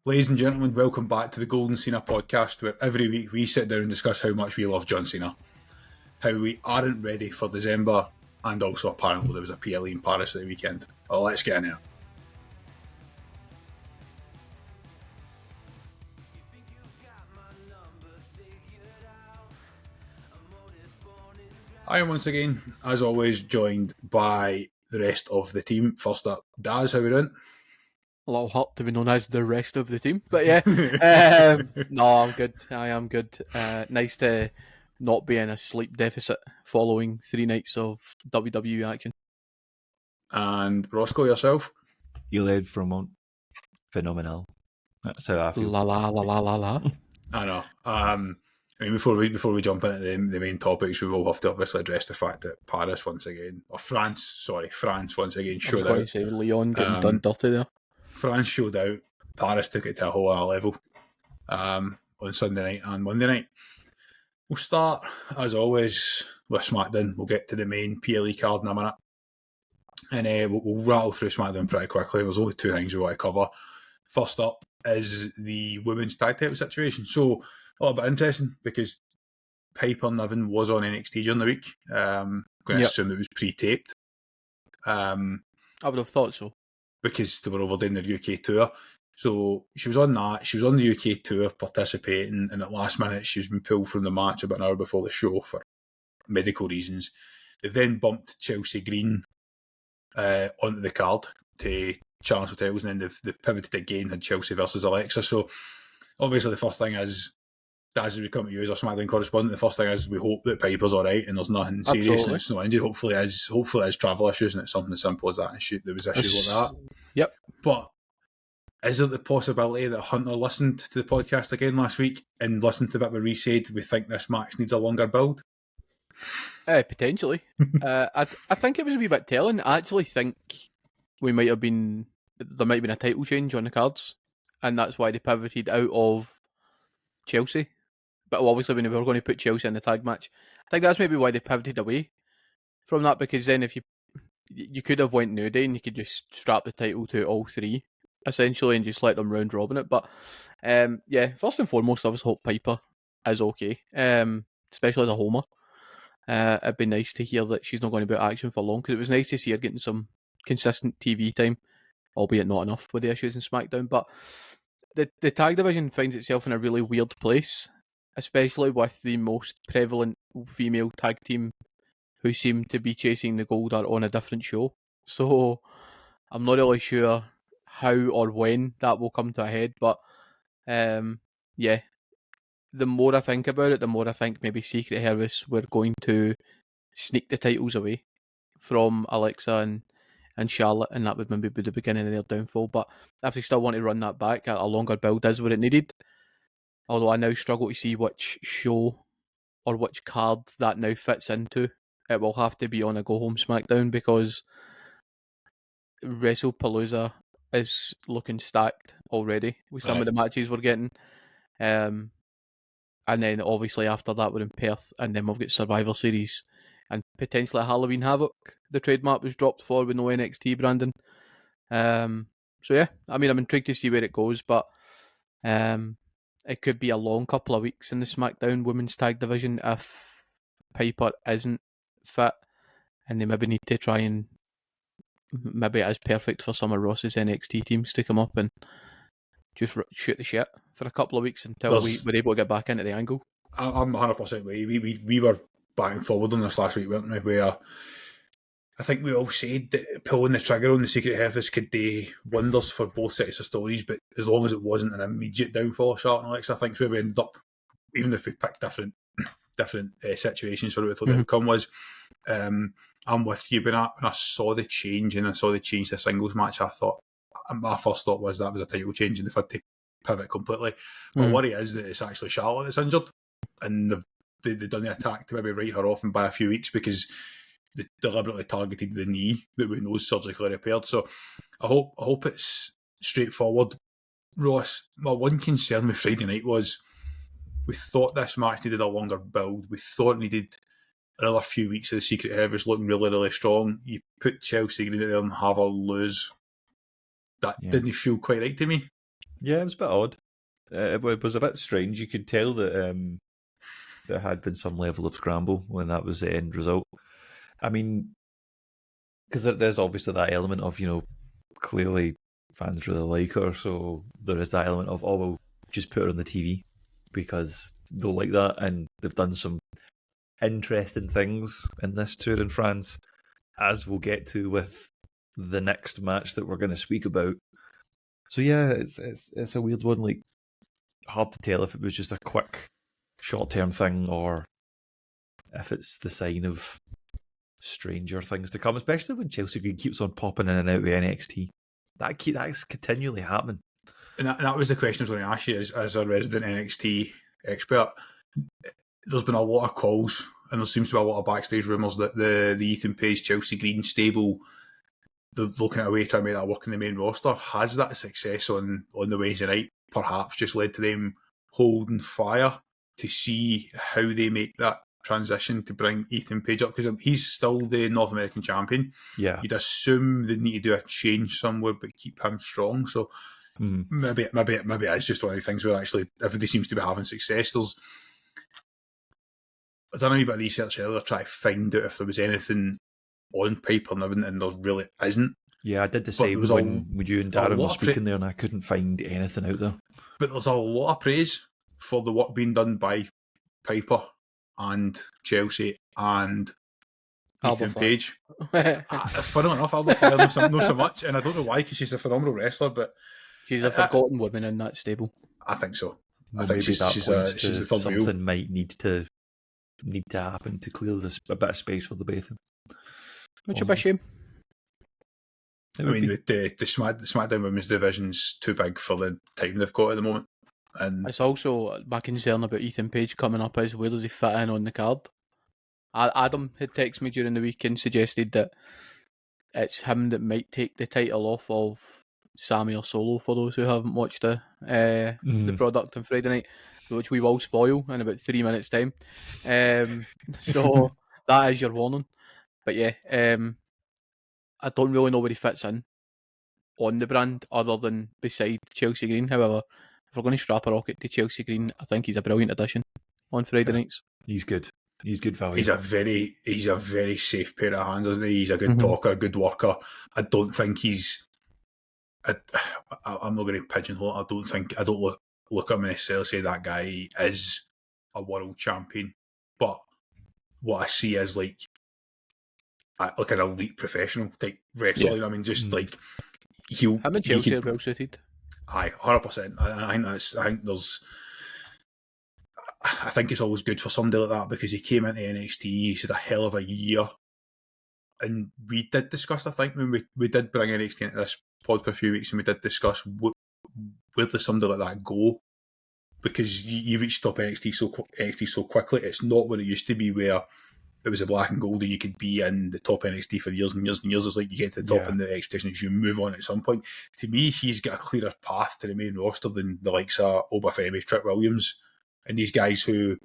Ladies and gentlemen, welcome back to the Golden Cena podcast, where every week we sit down and discuss how much we love John Cena, how we aren't ready for December, and also apparently there was a PLE in Paris at the weekend. Oh, let's get in here. I am once again, as always, joined by the rest of the team. First up, Daz, how are we doing? A little hot to be known as the rest of the team, but yeah, no, I'm good. I am good. Nice to not be in a sleep deficit following 3 nights of WWE action. And Roscoe, yourself? You led from phenomenal. That's how I feel. La la la la la la. I know. I mean, before we jump into the main topics, we will have to obviously address the fact that France once again once again showed out. Say Leon getting done dirty there. France showed out. Paris took it to a whole other level on Sunday night and Monday night. We'll start, as always, with SmackDown. We'll get to the main PLE card in a minute. And we'll rattle through SmackDown pretty quickly. There's only two things we want to cover. First up is the women's tag title situation. So, a little bit interesting because Piper Niven was on NXT during the week. I'm going to assume it was pre-taped. I would have thought so. Because they were over doing their UK tour. So she was on that. She was on the UK tour participating, and at last minute she's been pulled from the match about an hour before the show for medical reasons. They then bumped Chelsea Green onto the card to challenge for titles, and then they've pivoted again, had Chelsea versus Alexa. So obviously the first thing is, as we come to you as our SmackDown correspondent, the first thing is we hope that Piper's alright and there's nothing serious and it's not injured. Hopefully it's travel issues and it's something as simple as that. And there was issues like that. Yep. But is there the possibility that Hunter listened to the podcast again last week and listened to a bit of a re-said, we think this match needs a longer build? Potentially. I think it was a wee bit telling. I actually think there might have been a title change on the cards, and that's why they pivoted out of Chelsea. But obviously when they were going to put Chelsea in the tag match, I think that's maybe why they pivoted away from that, because then if you could have went New Day and you could just strap the title to all three, essentially, and just let them round robin it. But first and foremost, I just hope Piper is okay, especially as a homer. It'd be nice to hear that she's not going to be out of action for long, because it was nice to see her getting some consistent TV time, albeit not enough with the issues in SmackDown. But the tag division finds itself in a really weird place, especially with the most prevalent female tag team who seem to be chasing the gold are on a different show. So I'm not really sure how or when that will come to a head, but the more I think about it, the more I think maybe Secret Service were going to sneak the titles away from Alexa and Charlotte, and that would maybe be the beginning of their downfall. But if they still want to run that back, a longer build is what it needed. Although I now struggle to see which show or which card that now fits into. It will have to be on a go-home SmackDown, because WrestlePalooza is looking stacked already with some of the matches we're getting. And then obviously after that we're in Perth, and then we've got Survivor Series and potentially a Halloween Havoc. The trademark was dropped for with no NXT branding. So yeah, I mean, I'm intrigued to see where it goes, but it could be a long couple of weeks in the SmackDown Women's Tag Division if Piper isn't fit, and they maybe need to try and maybe it is perfect for some of Ross's NXT teams to come up and just shoot the shit for a couple of weeks until we're able to get back into the angle. I'm 100% with you. We were back and forward on this last week, weren't we? Where I think we all said that pulling the trigger on the Secret Service could do wonders for both sets of stories, but as long as it wasn't an immediate downfall of Charlotte and Alexa, I think where we ended up, even if we picked different situations for what we thought the outcome was. I'm with you. When I saw the change and I saw the change to singles match, I thought, my first thought was that was a title change and they've had to pivot completely. My worry is that it's actually Charlotte that's injured, and they've done the attack to maybe write her off and by a few weeks, because they deliberately targeted the knee that we know is surgically repaired. So I hope it's straightforward. Ross, my one concern with Friday night was we thought this match needed a longer build. We thought it needed another few weeks of the Secret Service looking really, really strong. You put Chelsea Green out there and have her lose. That didn't feel quite right to me. Yeah, it was a bit odd. It was a bit strange. You could tell that there had been some level of scramble when that was the end result. I mean, because there's obviously that element of, clearly fans really like her, so there is that element of, oh, well, just put her on the TV because they'll like that, and they've done some interesting things in this tour in France, as we'll get to with the next match that we're going to speak about. So yeah, it's a weird one. Like, hard to tell if it was just a quick, short-term thing or if it's the sign of stranger things to come. Especially when Chelsea Green keeps on popping in and out of NXT. That's continually happening. And that was the question I was going to ask you as a resident NXT expert. There's been a lot of calls, and there seems to be a lot of backstage rumours that the Ethan Page, Chelsea Green stable, they're looking at a way to make that work in the main roster. Has that success on the Wednesday night perhaps just led to them holding fire to see how they make that transition to bring Ethan Page up? Because he's still the North American champion. Yeah. You'd assume they need to do a change somewhere but keep him strong. So maybe it's just one of the things where actually everybody seems to be having success. I done a wee bit of research earlier to try to find out if there was anything on Piper Niven, and there really isn't. Yeah, I did the same when you and Darren were speaking there, and I couldn't find anything out there. But there's a lot of praise for the work being done by Piper and Chelsea and Ethan Page. Funnily enough, Alba Fire knows so much, and I don't know why, because she's a phenomenal wrestler, but she's a forgotten woman in that stable. I think so. Well, I think she's the third something wheel. Might need to happen to clear a bit of space for the both of them. Which would be a shame. I mean, the SmackDown Women's Division's too big for the time they've got at the moment. And it's also my concern about Ethan Page coming up is where does he fit in on the card? Adam had texted me during the week and suggested that it's him that might take the title off of Sami or Solo, for those who haven't watched the product on Friday night, which we will spoil in about 3 minutes' time. So that is your warning. But yeah, I don't really know where he fits in on the brand other than beside Chelsea Green. However, if we're going to strap a rocket to Chelsea Green, I think he's a brilliant addition on Friday nights. He's good. He's good value. He's a very safe pair of hands, isn't he? He's a good talker, a good worker. I don't think he's. I'm not going to pigeonhole it. I don't look at him necessarily say that guy is a world champion, but what I see is like an elite professional type wrestler. Yeah. You know what I mean? Just like him and Chelsea are well suited. Aye, 100%. I think it's always good for somebody like that because he came into NXT, he's had a hell of a year. And we did discuss, I think, when we did bring NXT into this pod for a few weeks, and we did discuss where does somebody like that go? Because you reach top NXT so quickly. It's not what it used to be where it was a black and gold and you could be in the top NXT for years and years and years. It's like you get to the top and the expectation is you move on at some point. To me, he's got a clearer path to the main roster than the likes of Obafemi, Trick Williams, and these guys who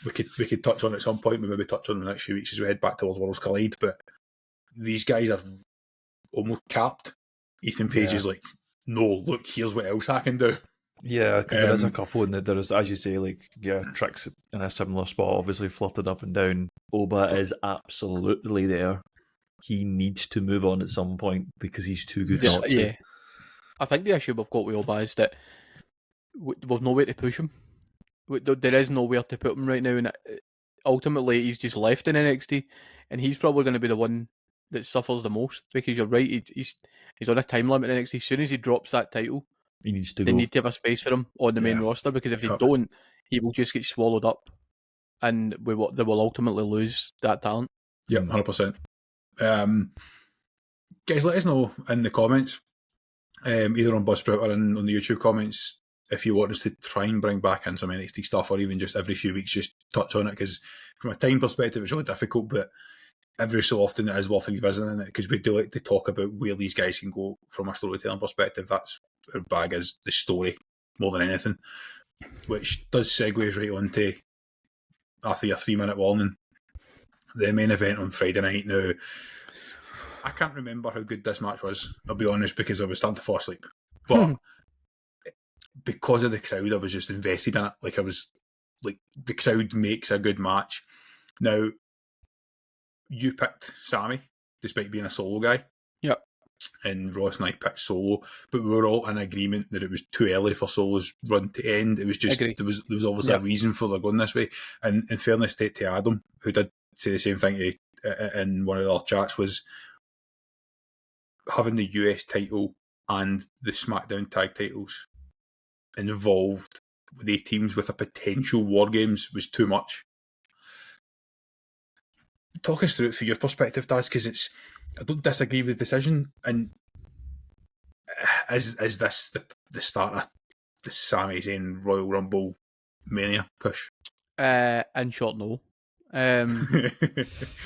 we could touch on at some point. We maybe touch on in the next few weeks as we head back towards Worlds Collide. But these guys are almost capped. Ethan Page is like, no, look, here's what else I can do. Yeah, because there is a couple, and there is, as you say, Trick's in a similar spot, obviously flirted up and down. Oba is absolutely there. He needs to move on at some point because he's too good not to. Yeah. I think the issue we've got with Oba is that we've nowhere to push him. There is nowhere to put him right now, and ultimately he's just left in NXT, and he's probably going to be the one that suffers the most because you're right, he's on a time limit in NXT. As soon as he drops that title, he needs to they go. need to have a space for him on the main roster because if they don't, he will just get swallowed up, and they will ultimately lose that talent. Yeah, 100%. Guys, let us know in the comments, either on Buzzsprout or on the YouTube comments, if you want us to try and bring back in some NXT stuff, or even just every few weeks just touch on it, because from a time perspective it's really difficult, but every so often it is worth revisiting it because we do like to talk about where these guys can go from a storytelling perspective. That's our bag, is the story more than anything, which does segue right on to, after your 3-minute warning, the main event on Friday night. Now, I can't remember how good this match was, I'll be honest, because I was starting to fall asleep, but because of the crowd, I was just invested in it. Like, I was like, the crowd makes a good match. Now, you picked Sami, despite being a solo guy. Yep. And Ross and I picked Solo, but we were all in agreement that it was too early for Solo's run to end. It was just, Agreed. there was obviously a reason for they're going this way. And in fairness to Adam, who did say the same thing in one of our chats, was having the US title and the SmackDown tag titles involved the teams with a potential War Games was too much. Talk us through it from your perspective, Daz, because I don't disagree with the decision. And is this the start of the Sami Zayn Royal Rumble Mania push? In short, no. And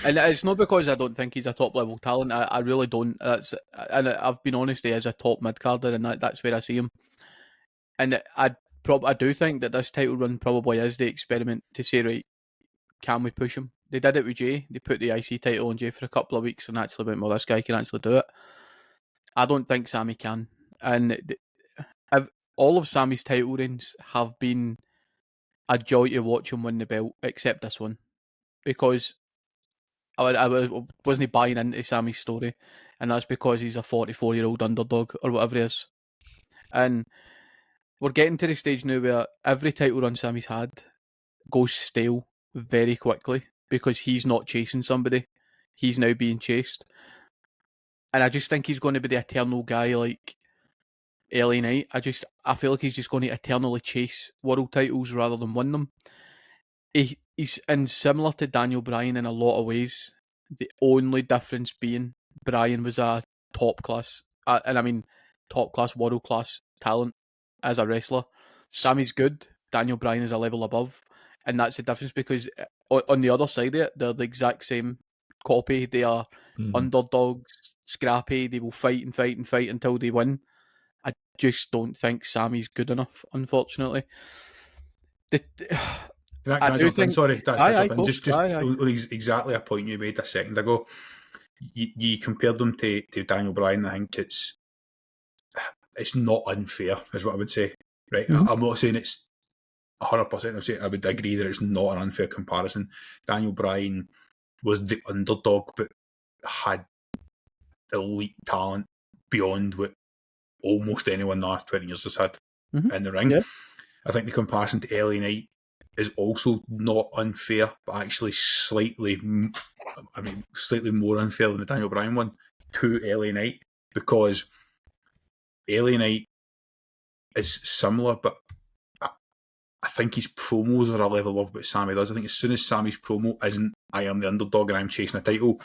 it's not because I don't think he's a top level talent. I really don't. And I've been honest, he is a top mid carder, and that's where I see him. And I do think that this title run probably is the experiment to say, right, can we push him? They did it with Jey. They put the IC title on Jey for a couple of weeks and actually went, well, this guy can actually do it. I don't think Sami can. And all of Sami's title reigns have been a joy to watch him win the belt, except this one. Because I wasn't buying into Sami's story, and that's because he's a 44-year-old underdog or whatever he is. And we're getting to the stage now where every title run Sami's had goes stale very quickly because he's not chasing somebody. He's now being chased. And I just think he's going to be the eternal guy like LA Knight. I feel like he's just going to eternally chase world titles rather than win them. He's similar to Daniel Bryan in a lot of ways. The only difference being Bryan was a top class, and I mean top class, world class talent as a wrestler. Sami's good. Daniel Bryan is a level above, and that's the difference because on the other side of it, they're the exact same copy. They are underdogs, scrappy. They will fight and fight and fight until they win. I just don't think Sami's good enough, unfortunately. Can I jump in? Sorry, just exactly a point you made a second ago. You compared them to Daniel Bryan. I think it's not unfair, is what I would say. Right, I'm not saying it's 100%. I'm saying I would agree that it's not an unfair comparison. Daniel Bryan was the underdog, but had elite talent beyond what almost anyone in the last 20 years has had in the ring. Yeah. I think the comparison to LA Knight is also not unfair, but actually slightly more unfair than the Daniel Bryan one to LA Knight, because LA Knight is similar, but I think his promos are a level above what Sami does. I think as soon as Sami's promo isn't "I am the underdog and I'm chasing a title,"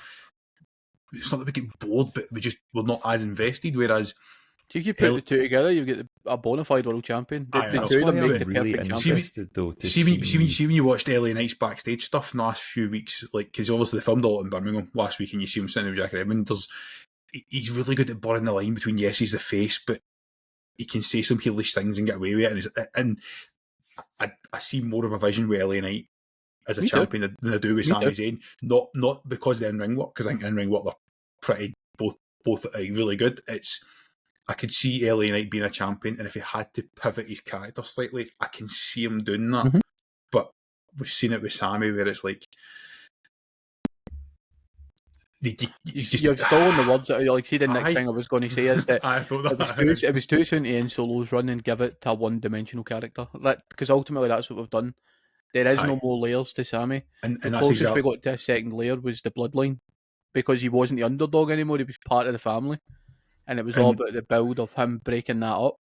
it's not that we get bored, but we're not as invested. Whereas if you put the two together, you get a bona fide world champion. The two of them make the perfect champion. See when you watched LA Knight's backstage stuff in the last few weeks, like, because obviously they filmed a lot in Birmingham last week, and you see him sitting with Jack Redmond. He's really good at blurring the line between yes, he's the face, but he can say some heelish things and get away with it. And I see more of a vision with LA Knight as a champion than I do with Sami Zayn. Not because of the in-ring work, because I think in-ring work they're pretty both really good. I could see LA Knight being a champion, and if he had to pivot his character slightly, I can see him doing that. But we've seen it with Sami, where it's like you've stolen the words. Like, see, the next thing I was going to say is that it was too soon to end Solo's run and give it to a one-dimensional character. Because ultimately, that's what we've done. There is no more layers to Sami. And the closest we got to a second layer was the bloodline, because he wasn't the underdog anymore. He was part of the family, and it was all about the build of him breaking that up.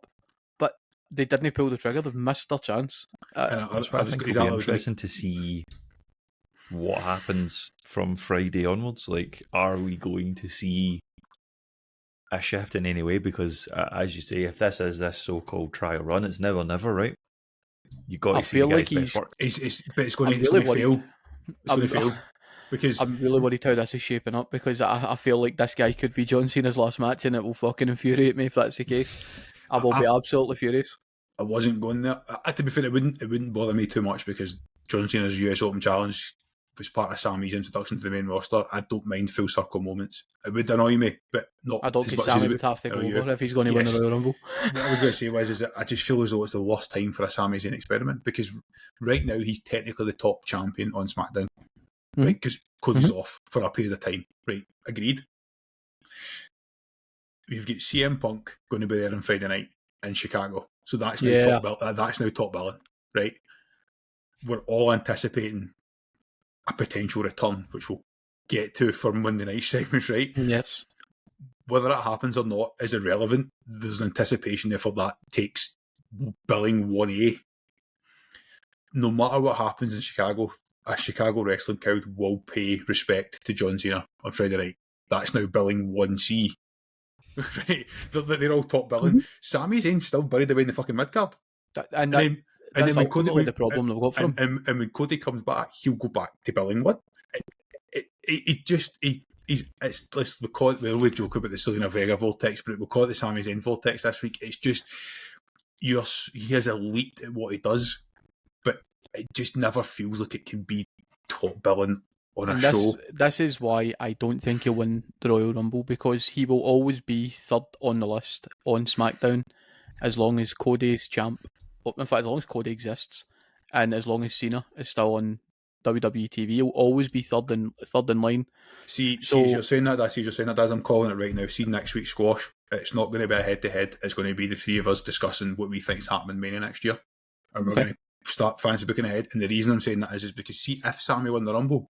But they didn't pull the trigger. They've missed their chance. I think it'll be interesting to see what happens from Friday onwards. Like, are we going to see a shift in any way? Because as you say, if this is this so-called trial run, it's now or never, right? You got to see the guy's best work. But it's going to fail. It's going to fail. Because I'm really worried how this is shaping up, because I feel like this guy could be John Cena's last match, and it will fucking infuriate me if that's the case. I will be absolutely furious. I wasn't going there. To be fair, it wouldn't bother me too much, because John Cena's US Open Challenge was part of Sami's introduction to the main roster. I don't mind full circle moments. It would annoy me, but not I don't as think much Sami as would have to go you. over if he's going to win the Royal Rumble. What I was going to say is that I just feel as though it's the worst time for a Sami Zayn experiment, because right now he's technically the top champion on SmackDown, right? Because Cody's off for a period of time, right? Agreed. We've got CM Punk going to be there on Friday night in Chicago, so that's now that's now top billing, right? We're all anticipating a potential return, which we'll get to for Monday night segments, right? Yes. Whether that happens or not is irrelevant. There's anticipation, therefore that takes billing 1A. No matter what happens in Chicago, a Chicago wrestling crowd will pay respect to John Cena on Friday night. That's now billing 1C. Right? They're all top billing. Sami Zayn's still buried away in the fucking mid-card. And then when Cody, the problem they've got for him. And when Cody comes back, he'll go back to billing 1. We always joke about the Selena Vega vortex, but we'll call it the Sami Zayn vortex this week. It's just he has elite at what he does, but it just never feels like it can be top billing on a show. This is why I don't think he'll win the Royal Rumble, because he will always be third on the list on SmackDown as long as Cody is champ. In fact, as long as Cody exists, and as long as Cena is still on WWE TV, he'll always be third in line. See, as you're saying that, as I'm calling it right now. See, next week's squash, it's not going to be a head-to-head. It's going to be the three of us discussing what we think is happening in Mania next year, and we're going to start fancy booking ahead. And the reason I'm saying that is because, see, if Sami won the Rumble,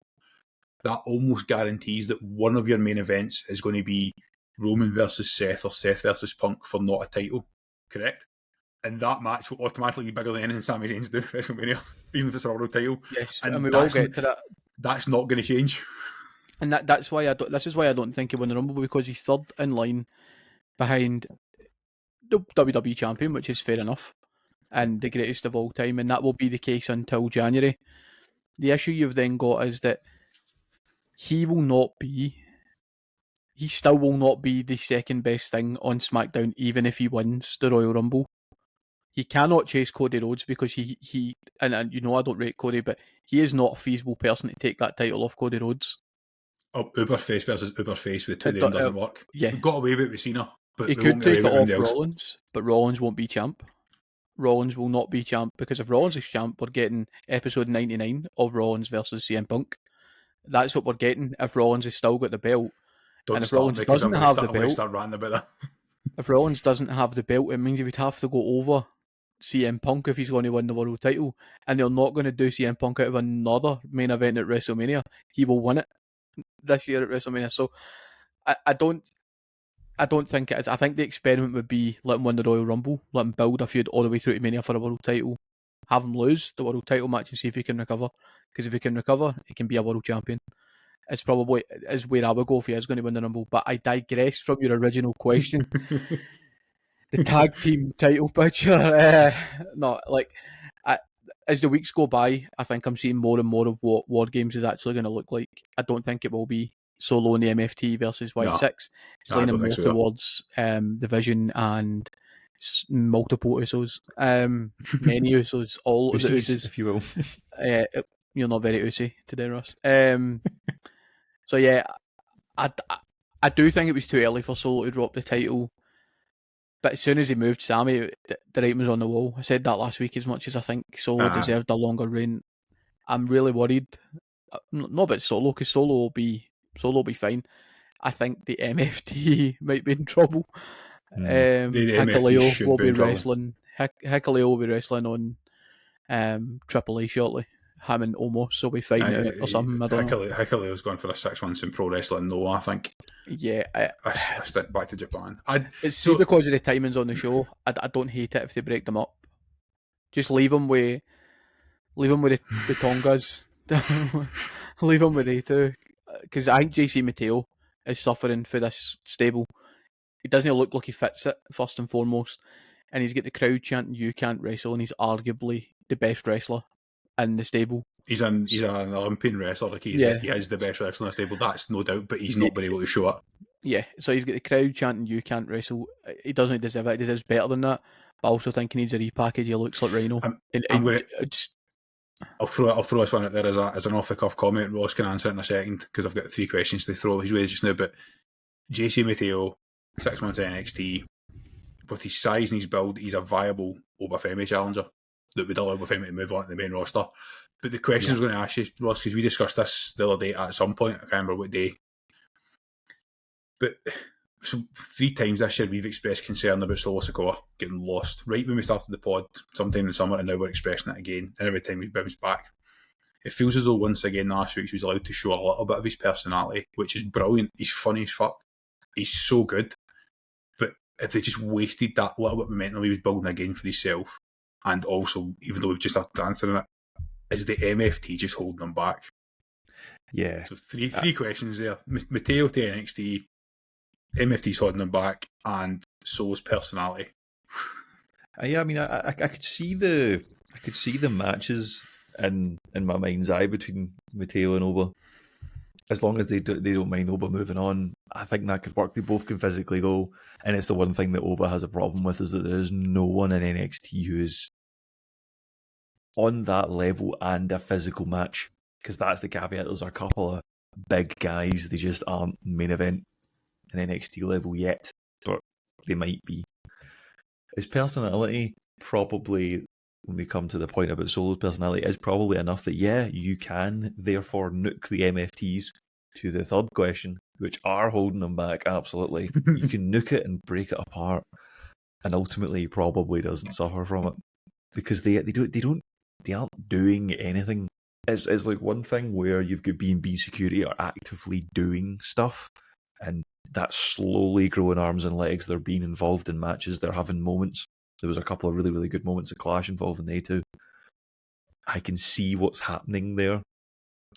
that almost guarantees that one of your main events is going to be Roman versus Seth or Seth versus Punk for not a title, correct? And that match will automatically be bigger than anything Sami Zayn's do at WrestleMania, even if it's a world title. Yes, and we will get to that. That's not going to change. And that's why this is why I don't think he'll win the Rumble, because he's third in line behind the WWE champion, which is fair enough, and the greatest of all time, and that will be the case until January. The issue you've then got is that he still will not be the second best thing on SmackDown, even if he wins the Royal Rumble. He cannot chase Cody Rhodes, because he and you know I don't rate Cody, but he is not a feasible person to take that title off Cody Rhodes. Uberface versus Uberface with two of them doesn't work. Yeah. We got away with it with Cena, but he could take it off Rollins, but Rollins won't be champ. Rollins will not be champ, because if Rollins is champ, we're getting episode 99 of Rollins versus CM Punk. That's what we're getting if Rollins has still got the belt. Don't and if start Rollins me, 'cause doesn't I'm have gonna the belt, start ranting about that. If Rollins doesn't have the belt, it means he would have to go over CM Punk if he's going to win the world title, and they're not going to do CM Punk out of another main event at WrestleMania. He will win it this year at WrestleMania. So I don't think it is. I think the experiment would be let him win the Royal Rumble, let him build a feud all the way through to Mania for a world title, have him lose the world title match and see if he can recover. Because if he can recover, he can be a world champion. It's probably is where I would go if he is going to win the Rumble. But I digress from your original question. The tag team title picture. As the weeks go by, I think I'm seeing more and more of what War Games is actually going to look like. I don't think it will be Solo in the MFT versus Y6. It's leaning more towards the Vision and multiple Usos. Many Usos, all of the Usos. If you will. You're not very Usy today, Ross. So yeah, I do think it was too early for Solo to drop the title. But as soon as he moved Sami, the writing was on the wall. I said that last week. As much as I think Solo deserved a longer reign, I'm really worried. Not about Solo, because Solo will be fine. I think the MFT might be in trouble. Hikuleo will be wrestling. Hikuleo will be wrestling on Triple A shortly. Him and Omos will be fighting out or something. I don't know. Hikuleo's gone for a 6 months in pro wrestling, though, I think. Yeah, I stick back to Japan. It's because of the timings on the show. I don't hate it if they break them up. Just leave them with the Tongas. Leave them with they two. Because I think JC Mateo is suffering for this stable. He doesn't look like he fits it, first and foremost. And he's got the crowd chanting, "You can't wrestle," and he's arguably the best wrestler in the stable. He's an Olympian wrestler. Like he is the best wrestler in the stable. That's no doubt. But he's not been able to show up. Yeah, so he's got the crowd chanting, "You can't wrestle." He doesn't deserve it. He deserves better than that. But I also think he needs a repackage. He looks like Rhino. I'll throw this one out there as an off the cuff comment. Ross can answer it in a second because I've got 3 questions to throw his way just now. But JC Mateo, 6 months at NXT, with his size and his build, he's a viable Obafemi challenger that would allow Obafemi to move on to the main roster. But the question I was going to ask you, Ross, because we discussed this the other day at some point, I can't remember what day. But so 3 times this year we've expressed concern about Solo Sikoa getting lost. Right when we started the pod, sometime in the summer, and now we're expressing it again. And every time we bounce back, it feels as though once again last week he was allowed to show a little bit of his personality, which is brilliant. He's funny as fuck. He's so good. But if they just wasted that little bit of momentum he was building again for himself, and also, even though we've just started answering it, is the MFT just holding them back? Yeah. So three questions there. Mateo to NXT, MFT's holding them back, and so's personality. Yeah, I mean, I could see the matches in my mind's eye between Mateo and Oba. As long as they don't mind Oba moving on, I think that could work. They both can physically go, and it's the one thing that Oba has a problem with is that there is no one in NXT who is on that level and a physical match, because that's the caveat. There's a couple of big guys, they just aren't main event in NXT level yet, but they might be. His personality, probably, when we come to the point about Solo's personality, is probably enough that, yeah, you can therefore nuke the MFTs to the third question, which are holding them back, absolutely. You can nuke it and break it apart, and ultimately he probably doesn't suffer from it, because they aren't doing anything. It's like one thing where you've got B&B security are actively doing stuff, and that's slowly growing arms and legs. They're being involved in matches. They're having moments. There was a couple of really, really good moments at Clash involving they two. I can see what's happening there,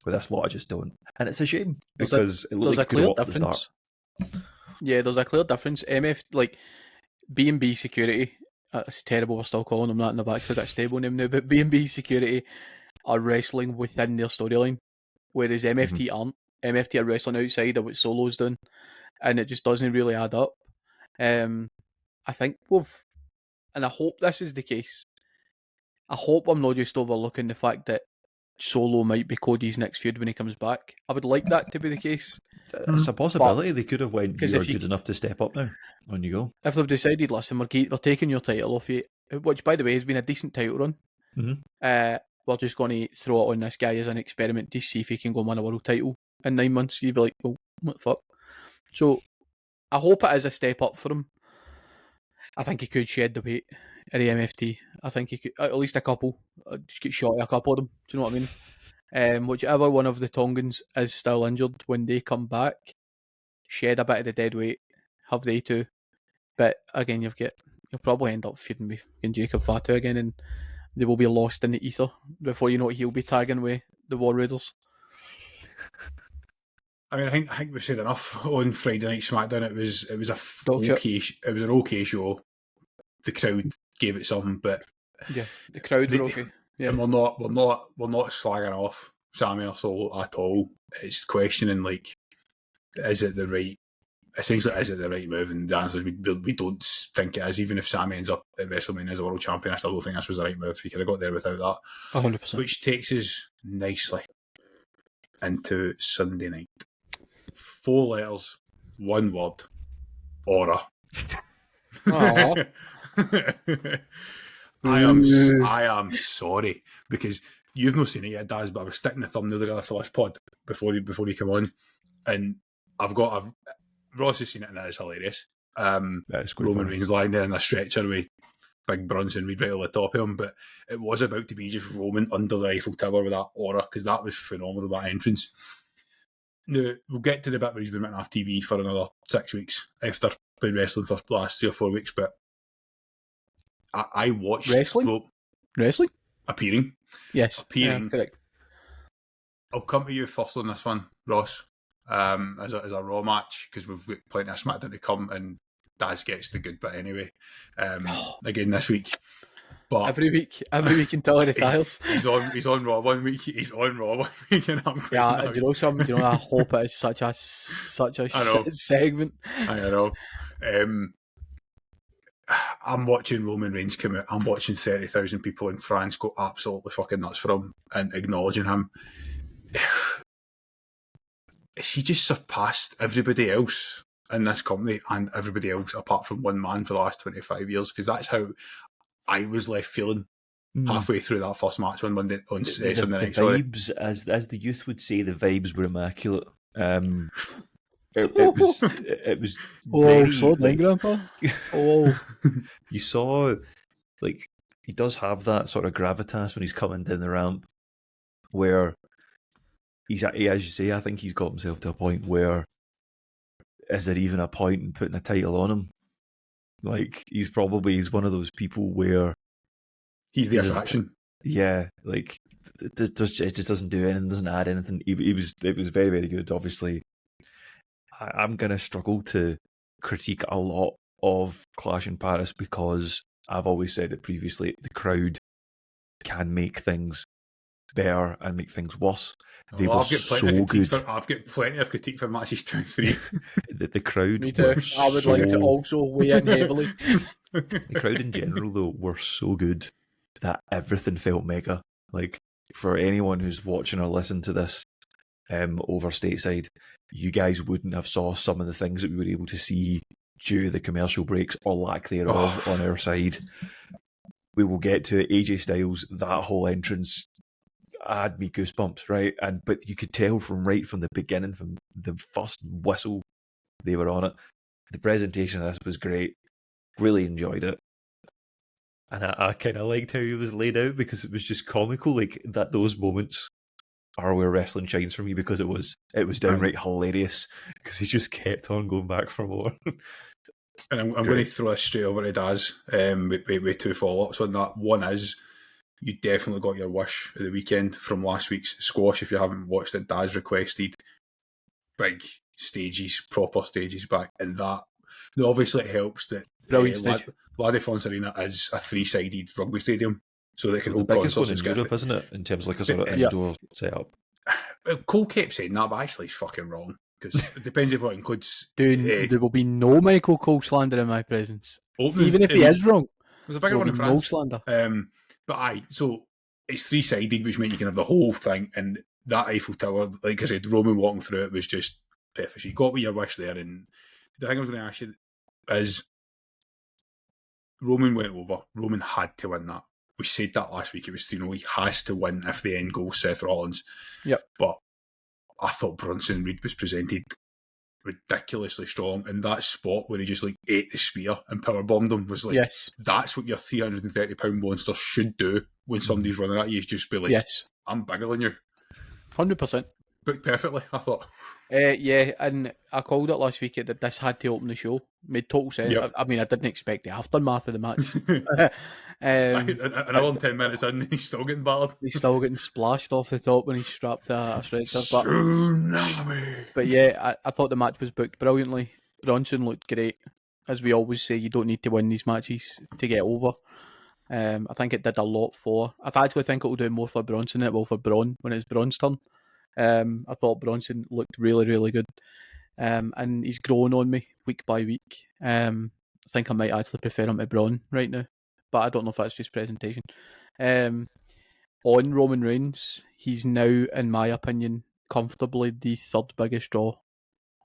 but this lot I just don't. And it's a shame, because it looked like a good at the start. Yeah, there's a clear difference. MF, like, B&B security, it's terrible we're still calling them that in the back, so that's stable name now, but B&B security are wrestling within their storyline, whereas MFT aren't. MFT are wrestling outside of what Solo's doing, and it just doesn't really add up. I think and I hope this is the case. I hope I'm not just overlooking the fact that Solo might be Cody's next feud when he comes back. I would like that to be the case. It's a possibility. They could have went, you're if good enough to step up now. On you go. If they've decided, listen, we're taking your title off you, which, by the way, has been a decent title run. We're just going to throw it on this guy as an experiment to see if he can go and win a world title in 9 months. You'd be like, well, what the fuck? So I hope it is a step up for him. I think he could shed the weight at the MFT. I think he could, at least a couple. Just get shot at a couple of them. Do you know what I mean? Whichever one of the Tongans is still injured, when they come back, shed a bit of the dead weight. Have they too? But again, you'll probably end up feuding with Jacob Fatu again, and they will be lost in the ether before you know it. He'll be tagging with the War Raiders. I mean, I think we've said enough on Friday Night SmackDown. It was an okay show. The crowd gave it something, but yeah, the crowd were okay. Yeah, and we're not slagging off Sami or Solo at all. It's questioning, like, is it the right move? And the answer is we don't think it is. Even if Sami ends up at WrestleMania as a world champion, I still don't think this was the right move. He could have got there without that. 100%. Which takes us nicely into Sunday night. 4 letters, 1 word, aura. I am sorry, because you've not seen it yet, Daz, but I was sticking the thumbnail together for this pod before he came on, and Ross has seen it and it is hilarious. Roman Reigns lying there in a stretcher with big Bronson Reed right at the top of him, but it was about to be just Roman under the Eiffel Tower with that aura, because that was phenomenal, that entrance. Now, we'll get to the bit where he's been written off TV for another 6 weeks after playing wrestling for the last 3 or 4 weeks, but I watched wrestling appearing. Yes, appearing. Yeah, correct. I'll come to you first on this one, Ross, as a Raw match, because we've got plenty of SmackDown to come, and Daz gets the good bit anyway. Again this week, but every week until he retires. He's on Raw 1 week. He's on Raw 1 week, and I'm and you know something. You know, I hope it is such a shit segment. I know. I'm watching Roman Reigns come out. I'm watching 30,000 people in France go absolutely fucking nuts for him and acknowledging him. Is he just surpassed everybody else in this company and everybody else apart from one man for the last 25 years? Because that's how I was left feeling halfway through that first match on Monday on Sunday night. Vibes, as the youth would say, the vibes were immaculate. It was very, slow down, Grandpa. You saw, like, he does have that sort of gravitas when he's coming down the ramp, where he's, as you say, I think he's got himself to a point where, is there even a point in putting a title on him? Like, he's one of those people where he's the attraction. Yeah, like it just doesn't do anything, doesn't add anything. It was very, very good. Obviously, I'm gonna struggle to critique a lot of Clash in Paris because I've always said it previously. The crowd can make things better and make things worse. They were so good. I've got plenty of critique for matches 2 and 3. The crowd. Me too. I would like to also weigh in heavily. The crowd in general, though, were so good that everything felt mega. Like, for anyone who's watching or listening to this over stateside, you guys wouldn't have saw some of the things that we were able to see due to the commercial breaks or lack thereof on our side. We will get to AJ Styles. That whole entrance had me goosebumps, right? But you could tell from the beginning, from the first whistle they were on it. The presentation of this was great. Really enjoyed it. And I kind of liked how he was laid out because it was just comical. Like, that those moments are where wrestling shines for me, because it was downright hilarious because he just kept on going back for more. And I'm going to throw this straight over to Daz with 2 follow-ups on that. One is, you definitely got your wish at the weekend from last week's squash. If you haven't watched it, Daz requested big stages, proper stages back, and that. Now, obviously, it helps that La Défense Arena is a 3-sided rugby stadium, so they can hold biggest concerts one in Europe, isn't it? In terms of like a sort of indoor setup. Cole kept saying that, but actually, he's fucking wrong, because it depends on what includes. Dude, there will be no Michael Cole slander in my presence, Even if he is wrong. There's a bigger one in France. No slander. But so it's 3-sided, which means you can have the whole thing, and that Eiffel Tower, like I said, Roman walking through it was just perfect. You got what your wish there, and the thing I was going to ask you is, Roman went over. Roman had to win that. We said that last week. It was, he has to win if the end goal Seth Rollins. Yep. But I thought Bronson Reed was presented ridiculously strong, and that spot where he just like ate the spear and powerbombed him was like, yes, that's what your 330-pound monster should do when somebody's running at you, is just be like, yes, I'm bigger than you. 100%. Booked perfectly, I thought. Yeah, and I called it last week that this had to open the show. Made total sense. Yep. I mean, I didn't expect the aftermath of the match. Another 10 minutes in, he's still getting battered. He's still getting splashed off the top when he's strapped to a stretcher. Tsunami. But yeah, I thought the match was booked brilliantly. Bronson looked great. As we always say, you don't need to win these matches to get over. I think it did a lot for. I actually think it will do more for Bronson than it will for Braun when it's Braun's turn. I thought Bronson looked really, really good. And he's growing on me week by week. I think I might actually prefer him to Braun right now, but I don't know if that's just presentation. On Roman Reigns, he's now, in my opinion, comfortably the third biggest draw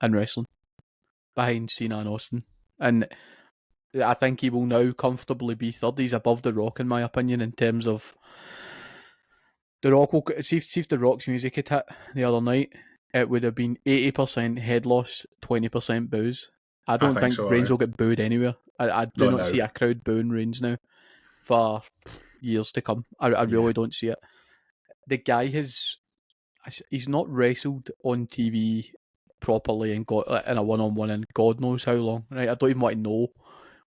in wrestling, behind Cena and Austin. And I think he will now comfortably be third. He's above The Rock, in my opinion, in terms of The Rock. See if The Rock's music had hit the other night, it would have been 80% head loss, 20% boos. I don't think so, Reigns will get booed anywhere. I do not see a crowd booing Reigns now for years to come. I really don't see it. The guy he's not wrestled on TV properly and got in a one-on-one in God knows how long. Right? I don't even want to know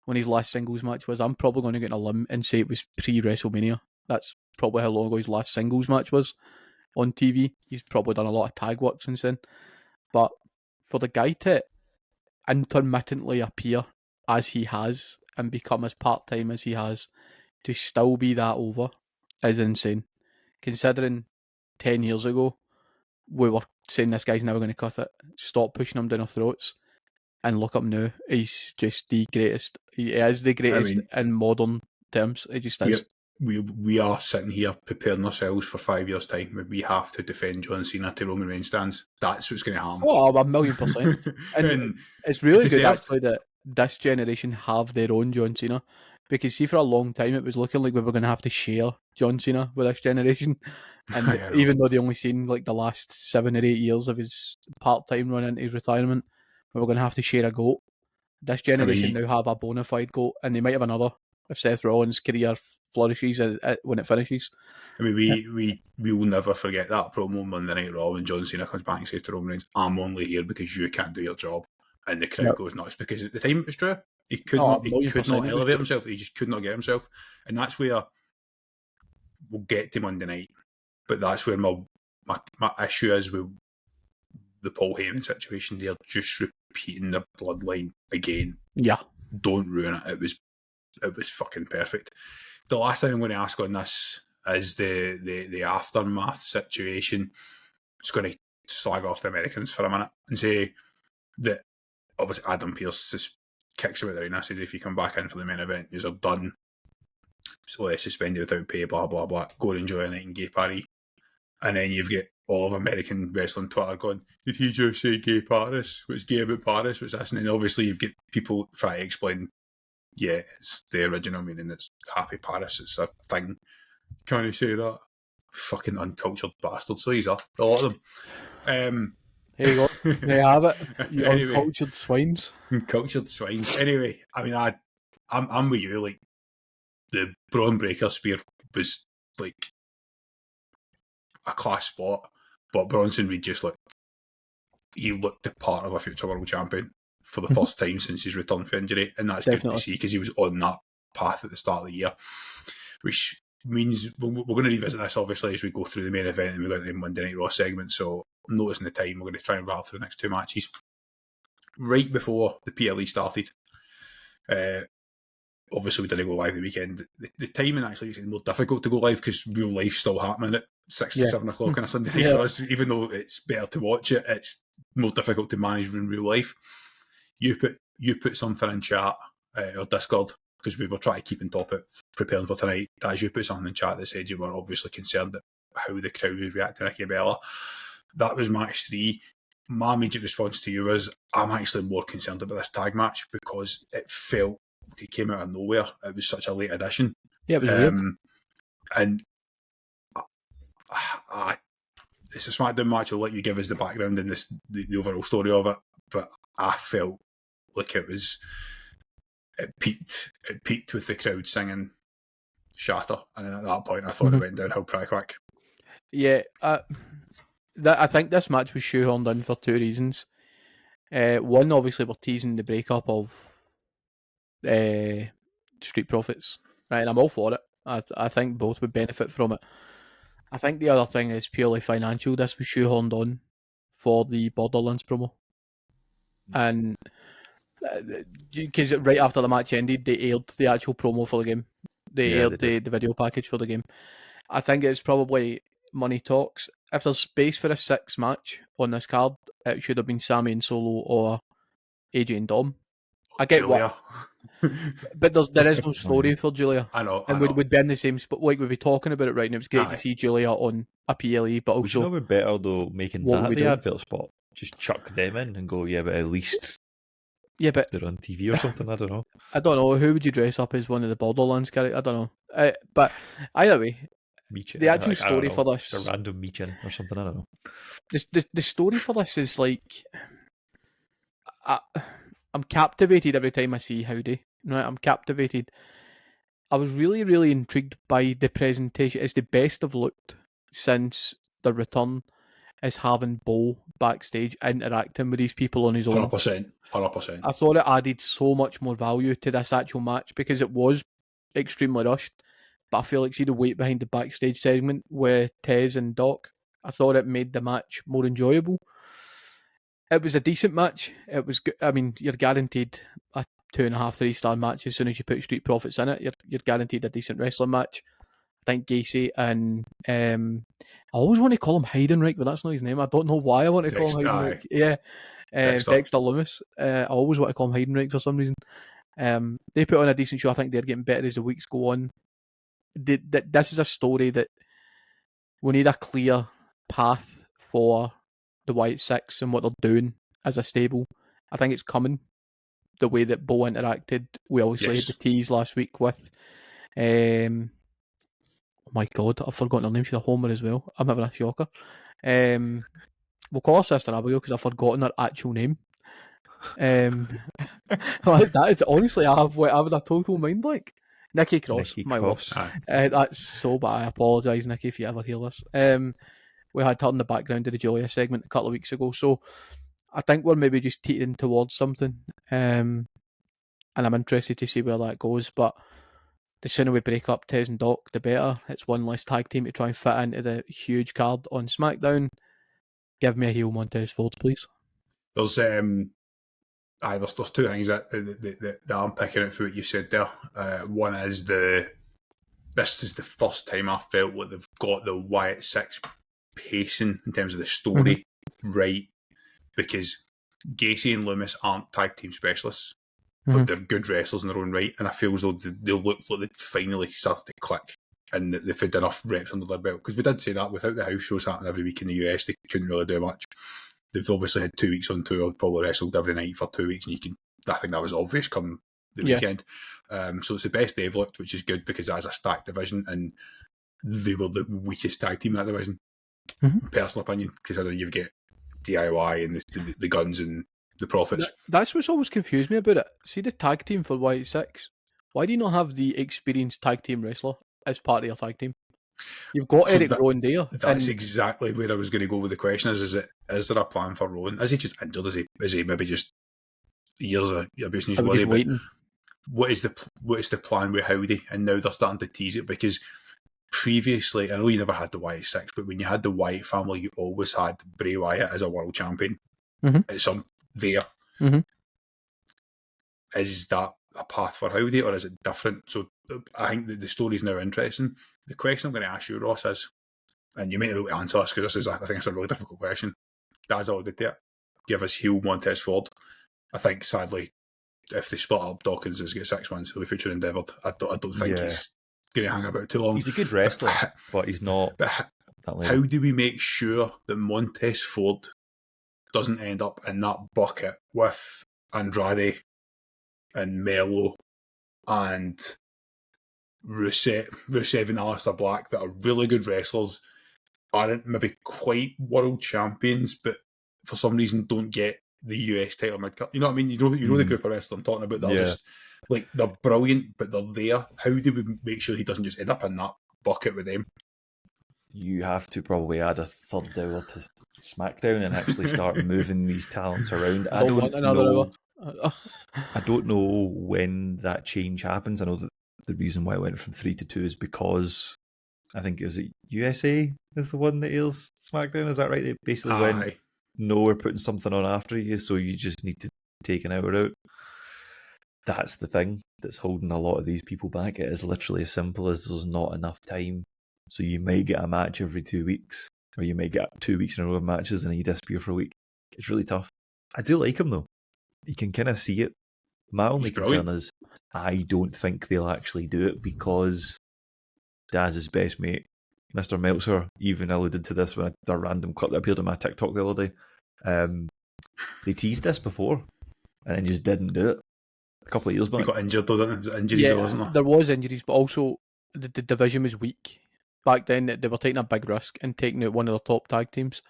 when his last singles match was. I'm probably going to get on a limb and say it was pre-WrestleMania. That's probably how long ago his last singles match was on TV. He's probably done a lot of tag work since then. But for the guy to intermittently appear as he has and become as part-time as he has, to still be that over is insane. Considering 10 years ago, we were saying this guy's never going to cut it. Stop pushing him down our throats. and look up now. He's just the greatest. He is the greatest in modern terms. He just is. We are sitting here preparing ourselves for 5 years' time when we have to defend John Cena to Roman Reigns stands. That's what's going to happen. Oh, 1,000,000%. And it's really good actually that this generation have their own John Cena. Because see, for a long time it was looking like we were going to have to share John Cena with this generation. And even though they only seen like the last 7 or 8 years of his part-time run into his retirement, we were going to have to share a GOAT. This generation now have a bona fide GOAT, and they might have another if Seth Rollins' career flourishes when it finishes. I mean, we will never forget that promo on Monday Night Raw when John Cena comes back and says to Roman Reigns, "I'm only here because you can't do your job," and the crowd goes nuts because at the time it was true. He could not elevate himself. He just could not get himself, and that's where we'll get to Monday night. But that's where my issue is with the Paul Heyman situation. They're just repeating the bloodline again. Yeah, don't ruin it. It was fucking perfect. The last thing I'm going to ask on this is the aftermath situation. It's going to slag off the Americans for a minute and say that obviously Adam Pearce just kicks him out the ring and says if you come back in for the main event, you're done. So suspended without pay, blah, blah, blah. Go and enjoy a night in Gay Paris. And then you've got all of American wrestling Twitter going, did he just say Gay Paris? What's gay about Paris? What's this? And then obviously you've got people try to explain, yeah, it's the original meaning, it's Happy Paris, it's a thing. Can you say that? Fucking uncultured bastards. So he's up. A lot of them. Here you go. There you have it. You anyway, uncultured swines. Uncultured swines. Anyway, I mean, I'm with you. Like, the Braun Breaker spear was like a class spot, but Bronson Reed just he looked the part of a future world champion for the first time since his return from injury, and that's good to see because he was on that path at the start of the year, which means we're going to revisit this obviously as we go through the main event and we go into the Monday Night Raw segment. So I'm noticing the time. We're going to try and rattle through the next two matches. Right before the PLE started, obviously we didn't go live the weekend. The timing actually makes it more difficult to go live because real life's still happening at 6 to 7 o'clock on a Sunday night for us. Even though it's better to watch it, it's more difficult to manage in real life. You put something in chat or Discord because we were trying to keep on top of preparing for tonight. As you put something in chat that said you were obviously concerned at how the crowd was reacting to Nikki Bella. That was match 3. My immediate response to you was, I'm actually more concerned about this tag match because it felt like it came out of nowhere. It was such a late addition. Yeah, it was weird. And it's a SmackDown match. I'll let you give us the background and the overall story of it. But I felt like it peaked with the crowd singing Shatter, and then at that point I thought it went downhill pretty quick. Yeah, I think this match was shoehorned in for 2 reasons. One, obviously, we're teasing the breakup of Street Profits, right? And I'm all for it. I think both would benefit from it. I think the other thing is purely financial. This was shoehorned on for the Borderlands promo. And because right after the match ended, they aired the actual promo for the game. They aired the video package for the game. I think it's probably money talks. If there's space for a 6 match on this card, it should have been Sami and Solo or AJ and Dom. I get Julia. But there is no story for Julia. I know. And we'd be in the same spot. Like, we'd be talking about it right now. It was great to see Julia on a PLE, but also... Would you know be better, though, making that the advert spot? Just chuck them in and go, yeah, but at least they're on TV or something. I don't know. I don't know. Who would you dress up as one of the Borderlands characters? I don't know. But either way, the actual story for this... A random Meechin or something, I don't know. The story for this is like... I'm captivated every time I see Howdy. Right, I'm captivated. I was really, really intrigued by the presentation. It's the best I've looked since the return is having Bo backstage interacting with these people on his own. 100%. I thought it added so much more value to this actual match because it was extremely rushed. But I feel like, see the weight behind the backstage segment with Tez and Doc, I thought it made the match more enjoyable. It was a decent match. It was good. I mean, you're guaranteed a 2.5, 3-star match as soon as you put Street Profits in it. You're guaranteed a decent wrestling match. I think Gacy and I always want to call him Heidenreich, but that's not his name. I don't know why I want to call him Heidenreich. Yeah, Dexter Loomis. I always want to call him Heidenreich for some reason. They put on a decent show. I think they're getting better as the weeks go on. This is a story that we need a clear path for the White Six and what they're doing as a stable. I think it's coming. The way that Bo interacted, we obviously had the tease last week with. Oh my God, I've forgotten her name. She's a Homer as well. I'm having a shocker. We'll call her Sister Abigail because I've forgotten her actual name. That is honestly, I have a total mind blank. Nikki Cross, my Cross. that's so bad. I apologise, Nikki, if you ever hear this. We had her in the background of the Julia segment a couple of weeks ago, so I think we're maybe just teetering towards something. And I'm interested to see where that goes. But the sooner we break up Tez and Doc, the better. It's one less tag team to try and fit into the huge card on SmackDown. Give me a heel Montez Ford, please. There's two things that I'm picking out for what you said there. One is this is the first time I felt like they've got the Wyatt Six pacing in terms of the story right, because Gacy and Loomis aren't tag team specialists, but they're good wrestlers in their own right, and I feel as though they look like they finally started to click and that they've had enough reps under their belt, because we did say that without the house shows happening every week in the US, they couldn't really do much. They've obviously had 2 weeks on tour, probably wrestled every night for 2 weeks, and I think that was obvious come the weekend. So it's the best they've looked, which is good because that's a stacked division, and they were the weakest tag team in that division. Personal opinion, considering you've got DIY and the Guns and the Profits. That's what's always confused me about it. See the tag team for White Six. Why do you not have the experienced tag team wrestler as part of your tag team? You've got Eric Rowan there. That's exactly where I was going to go with the question. Is there a plan for Rowan? Is he just injured? Is he maybe just years of abuse in his body? Waiting. What is the plan with Howdy? And now they're starting to tease it, because previously, I know you never had the Wyatt Six, but when you had the Wyatt family, you always had Bray Wyatt as a world champion. It's there. Is that a path for Howdy, or is it different? So I think that the story is now interesting. The question I'm going to ask you, Ross, is, and you may not be able to answer this because I think it's a really difficult question. That's all I did there. Give us heel Montez Ford. I think, sadly, if they split up, Dawkins is get 6 months, he'll be future endeavoured. I don't think he's going to hang about too long. He's a good wrestler, but he's not. But how do we make sure that Montez Ford doesn't end up in that bucket with Andrade and Melo and Rusev and Aleister Black, that are really good wrestlers, aren't maybe quite world champions, but for some reason don't get the US title mid-card? You know what I mean? You know the group of wrestlers I'm talking about. They're just like, they're brilliant, but they're there. How do we make sure he doesn't just end up in that bucket with them? You have to probably add a third hour to SmackDown and actually start moving these talents around. I don't know when that change happens. I know that the reason why it went from 3 to 2 is because I think is it USA is the one that airs SmackDown. Is that right? They basically went, no, we're putting something on after you, so you just need to take an hour out. That's the thing that's holding a lot of these people back. It is literally as simple as there's not enough time. So you may get a match every 2 weeks, or you may get 2 weeks in a row of matches and then you disappear for a week. It's really tough. I do like him though. You can kind of see it. My only concern is I don't think they'll actually do it, because Daz's best mate, Mr. Meltzer, even alluded to this when a random clip that appeared on my TikTok the other day. They teased this before and then just didn't do it. A couple of years back. He got injured though, didn't he? Injuries, wasn't there? There was injuries, but also the division was weak. Back then, they were taking a big risk and taking out one of the top tag teams.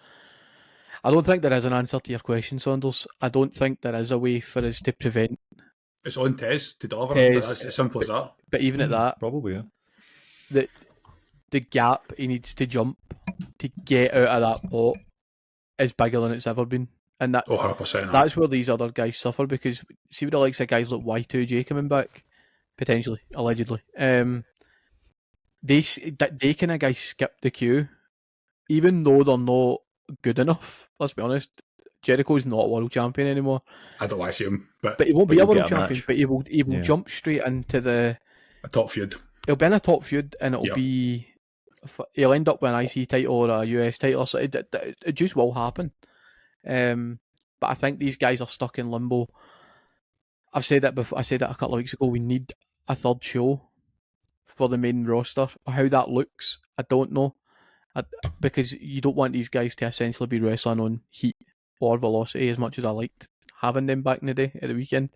I don't think there is an answer to your question, Saunders. I don't think there is a way for us to prevent. It's on Tez to deliver. It's as simple as that. But even at that, probably, the gap he needs to jump to get out of that pot is bigger than it's ever been. And that 100%. That's where these other guys suffer, because see what the likes of guys like Y2J coming back, potentially, allegedly. They kind of guys skip the queue, even though they're not good enough. Let's be honest. Jericho's not a world champion anymore. I don't want to see him, but he won't be a world champion. But he will jump straight into a top feud. He'll be in a top feud, and it'll be. He'll end up with an IC title or a US title. So it just will happen. But I think these guys are stuck in limbo. I've said that before. I said that a couple of weeks ago. We need a third show for the main roster. How that looks, I don't know. Because you don't want these guys to essentially be wrestling on heat or velocity, as much as I liked having them back in the day at the weekend.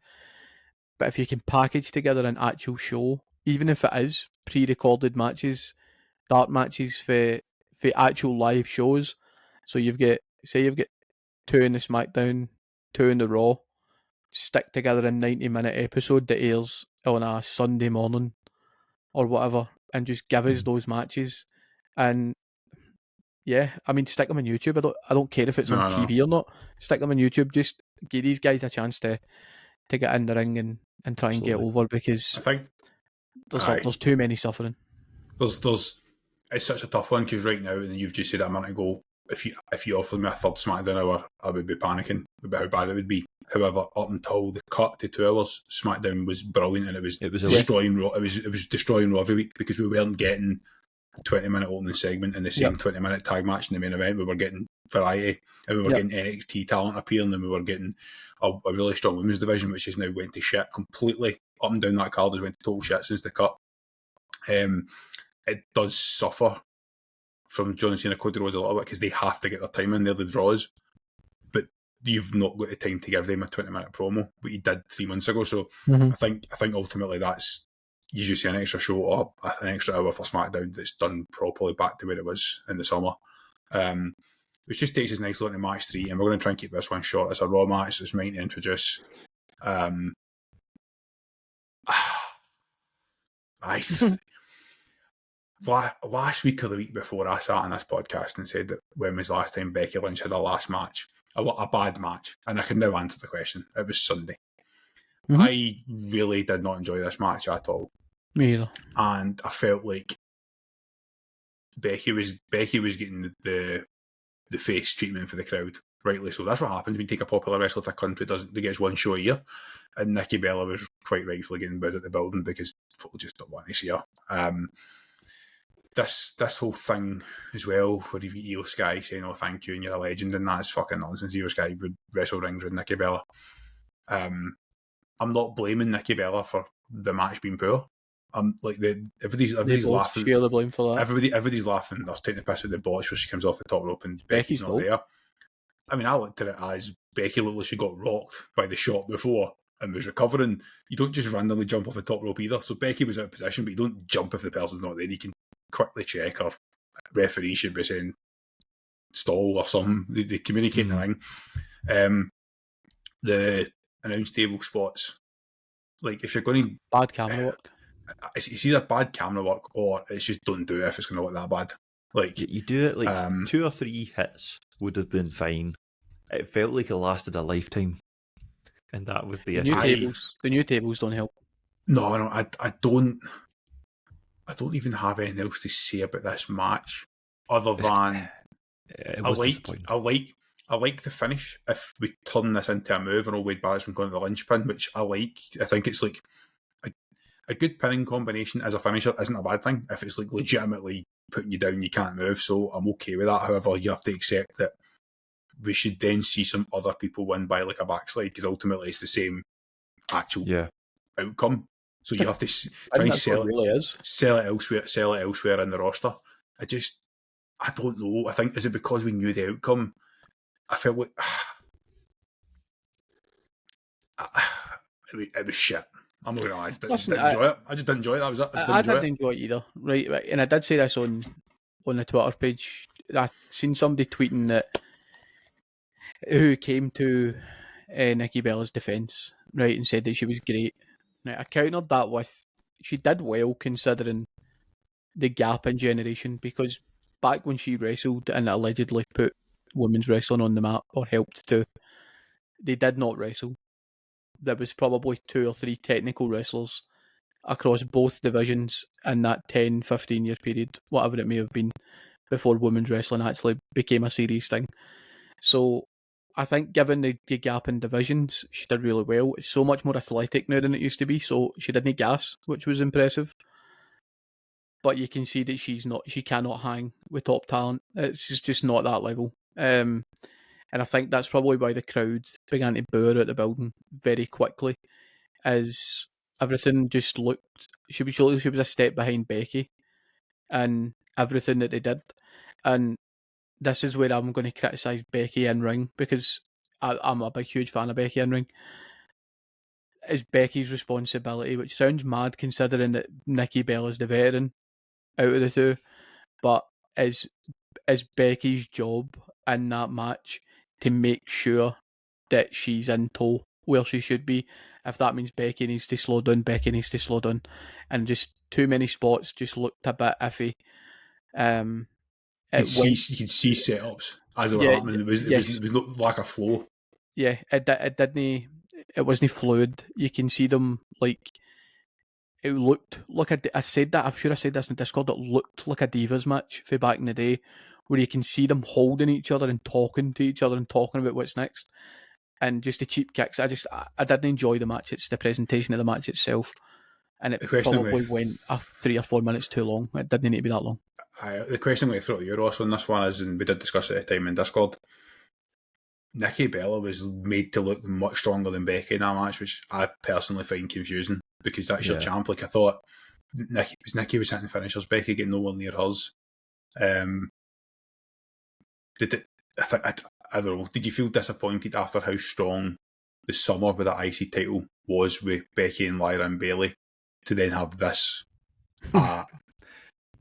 But if you can package together an actual show, even if it is pre-recorded matches, dark matches for actual live shows, so you've got 2 in the SmackDown, 2 in the Raw, stick together a 90-minute episode that airs on a Sunday morning or whatever, and just give us those matches. And yeah, I mean, stick them on YouTube. I don't care if it's on TV or not. Stick them on YouTube. Just give these guys a chance to get in the ring and try and get over, because I think there's too many suffering. There's it's such a tough one, because right now, and you've just said that a minute ago, if you offered me a third SmackDown hour, I would be panicking about how bad it would be. However, up until the cut to 2 hours, SmackDown was brilliant, and it was destroying Raw. It was destroying Raw every week, because we weren't getting a 20-minute opening segment and the same 20-minute tag match in the main event. We were getting variety, and we were getting NXT talent appearing, and we were getting a really strong women's division, which has now went to shit completely. Up and down that card has went to total shit since the cut. It does suffer from John Cena, Cody Rhodes a little bit, because they have to get their time in. They're the draws, but you've not got the time to give them a 20-minute promo, but you did 3 months ago. So I think ultimately that's usually see an extra show or an extra hour for SmackDown that's done properly back to where it was in the summer. Which just takes us nicely into match 3, and we're going to try and keep this one short. It's a Raw match that's meant to introduce last week or the week before, I sat on this podcast and said that when was the last time Becky Lynch had a last match, a bad match, and I can now answer the question. It was Sunday. I really did not enjoy this match at all. Me either. And I felt like Becky was getting the face treatment for the crowd, rightly so. That's what happens when you take a popular wrestler to a country that gets one show a year. And Nikki Bella was quite rightfully getting booed at the building because folk just don't want to see her. This whole thing as well, where you've got Io Sky saying, "Oh, thank you, and you're a legend," and that's fucking nonsense. Io Sky would wrestle rings with Nikki Bella. I'm not blaming Nikki Bella for the match being poor. Like everybody's laughing. Share the blame for that. Everybody's laughing. They're taking the piss with the botch where she comes off the top rope and Becky's not there. I mean, I looked at it as Becky looked like she got rocked by the shot before and was recovering. You don't just randomly jump off the top rope either. So Becky was out of position, but you don't jump if the person's not there. You can quickly check, or referee should be saying stall or something. They communicate in the ring. The announce table spots, like if you're going to bad camera work, it's either bad camera work or it's just don't do it if it's going to look that bad. Like you do it like 2 or 3 hits would have been fine. It felt like it lasted a lifetime, and that was the issue. The new tables don't help. No, I don't even have anything else to say about this match other than I like the finish. If we turn this into a move, and Wade Barrett's been going to the lynch pin, which I like. I think it's like a good pinning combination as a finisher isn't a bad thing. If it's like legitimately putting you down, you can't move. So I'm okay with that. However, you have to accept that we should then see some other people win by like a backslide, because ultimately it's the same actual outcome. So you have to try and sell it elsewhere in the roster. I don't know. I think, is it because we knew the outcome? I felt like it was shit. I'm not going to lie. I just didn't enjoy it. I just didn't enjoy it. That was it. I didn't enjoy it either. Right. And I did say this on the Twitter page. I seen somebody tweeting that who came to Nikki Bella's defence, right, and said that she was great. Now, I countered that with she did well considering the gap in generation, because back when she wrestled and allegedly put women's wrestling on the map, or helped to, they did not wrestle. There was probably 2 or 3 technical wrestlers across both divisions in that 10, 15 year period, whatever it may have been, before women's wrestling actually became a serious thing. So I think given the gap in divisions, she did really well. It's so much more athletic now than it used to be, so she didn't gas, which was impressive. But you can see that she cannot hang with top talent. It's just not that level. And And I think that's probably why the crowd began to boo her at the building very quickly, as everything just looked... She was a step behind Becky and everything that they did. And this is where I'm going to criticise Becky in ring, because I'm a big, huge fan of Becky in ring. It's Becky's responsibility, which sounds mad considering that Nikki Bella's the veteran out of the two, but is Becky's job in that match to make sure that she's in tow where she should be. If that means Becky needs to slow down, Becky needs to slow down. And just too many spots just looked a bit iffy. You could see setups as they were happening. It was not like a flow. Yeah, it wasn't fluid. You can see them, like, it looked like I'm sure I said this in Discord, it looked like a Divas match for back in the day, where you can see them holding each other and talking to each other and talking about what's next. And just the cheap kicks, I didn't enjoy the match. It's the presentation of the match itself. And it probably went 3 or 4 minutes too long. It didn't need to be that long. The question I'm going to throw to you, Ross, on this one is, and we did discuss it at the time in Discord, Nikki Bella was made to look much stronger than Becky in that match, which I personally find confusing, because that's your champ. Like, I thought Nikki was hitting finishers, Becky getting nowhere near hers. I don't know. Did you feel disappointed after how strong the summer with that IC title was with Becky and Lyra and Bayley, to then have this at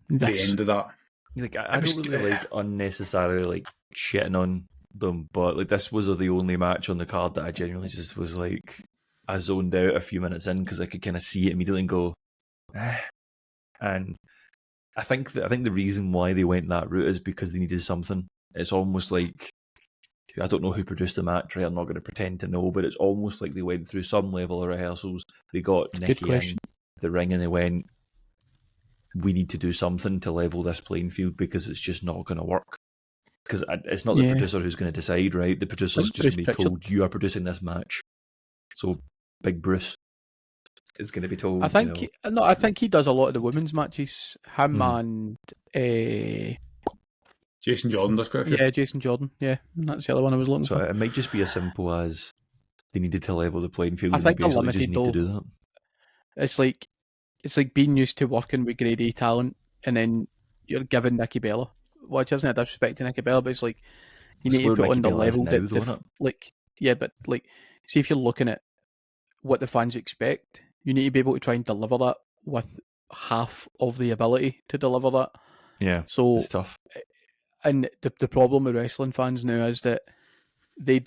the end of that? Like, I don't really like unnecessarily like shitting on them, but like, this was the only match on the card that I genuinely just was like, I zoned out a few minutes in because I could kind of see it immediately and go, and I think the reason why they went that route is because they needed something. It's almost like, I don't know who produced the match, right? I'm not going to pretend to know, but it's almost like they went through some level of rehearsals. They got Nikki in the ring and they went, we need to do something to level this playing field because it's just not going to work. Because it's not the producer who's going to decide, right? The producer's just going to be told, you are producing this match. So Big Bruce is going to be told. I think he does a lot of the women's matches. Him and Jason Jordan does quite a few. Yeah, Jason Jordan. Yeah, that's the other one I was looking for. So it might just be as simple as they needed to level the playing field. I think they basically just need to do that. It's like being used to working with grade A talent, and then you're given Nikki Bella, which isn't a disrespect to Nikki Bella, but it's like you need to put on the level that see if you're looking at what the fans expect, you need to be able to try and deliver that with half of the ability to deliver that. Yeah, so it's tough. And the problem with wrestling fans now is that the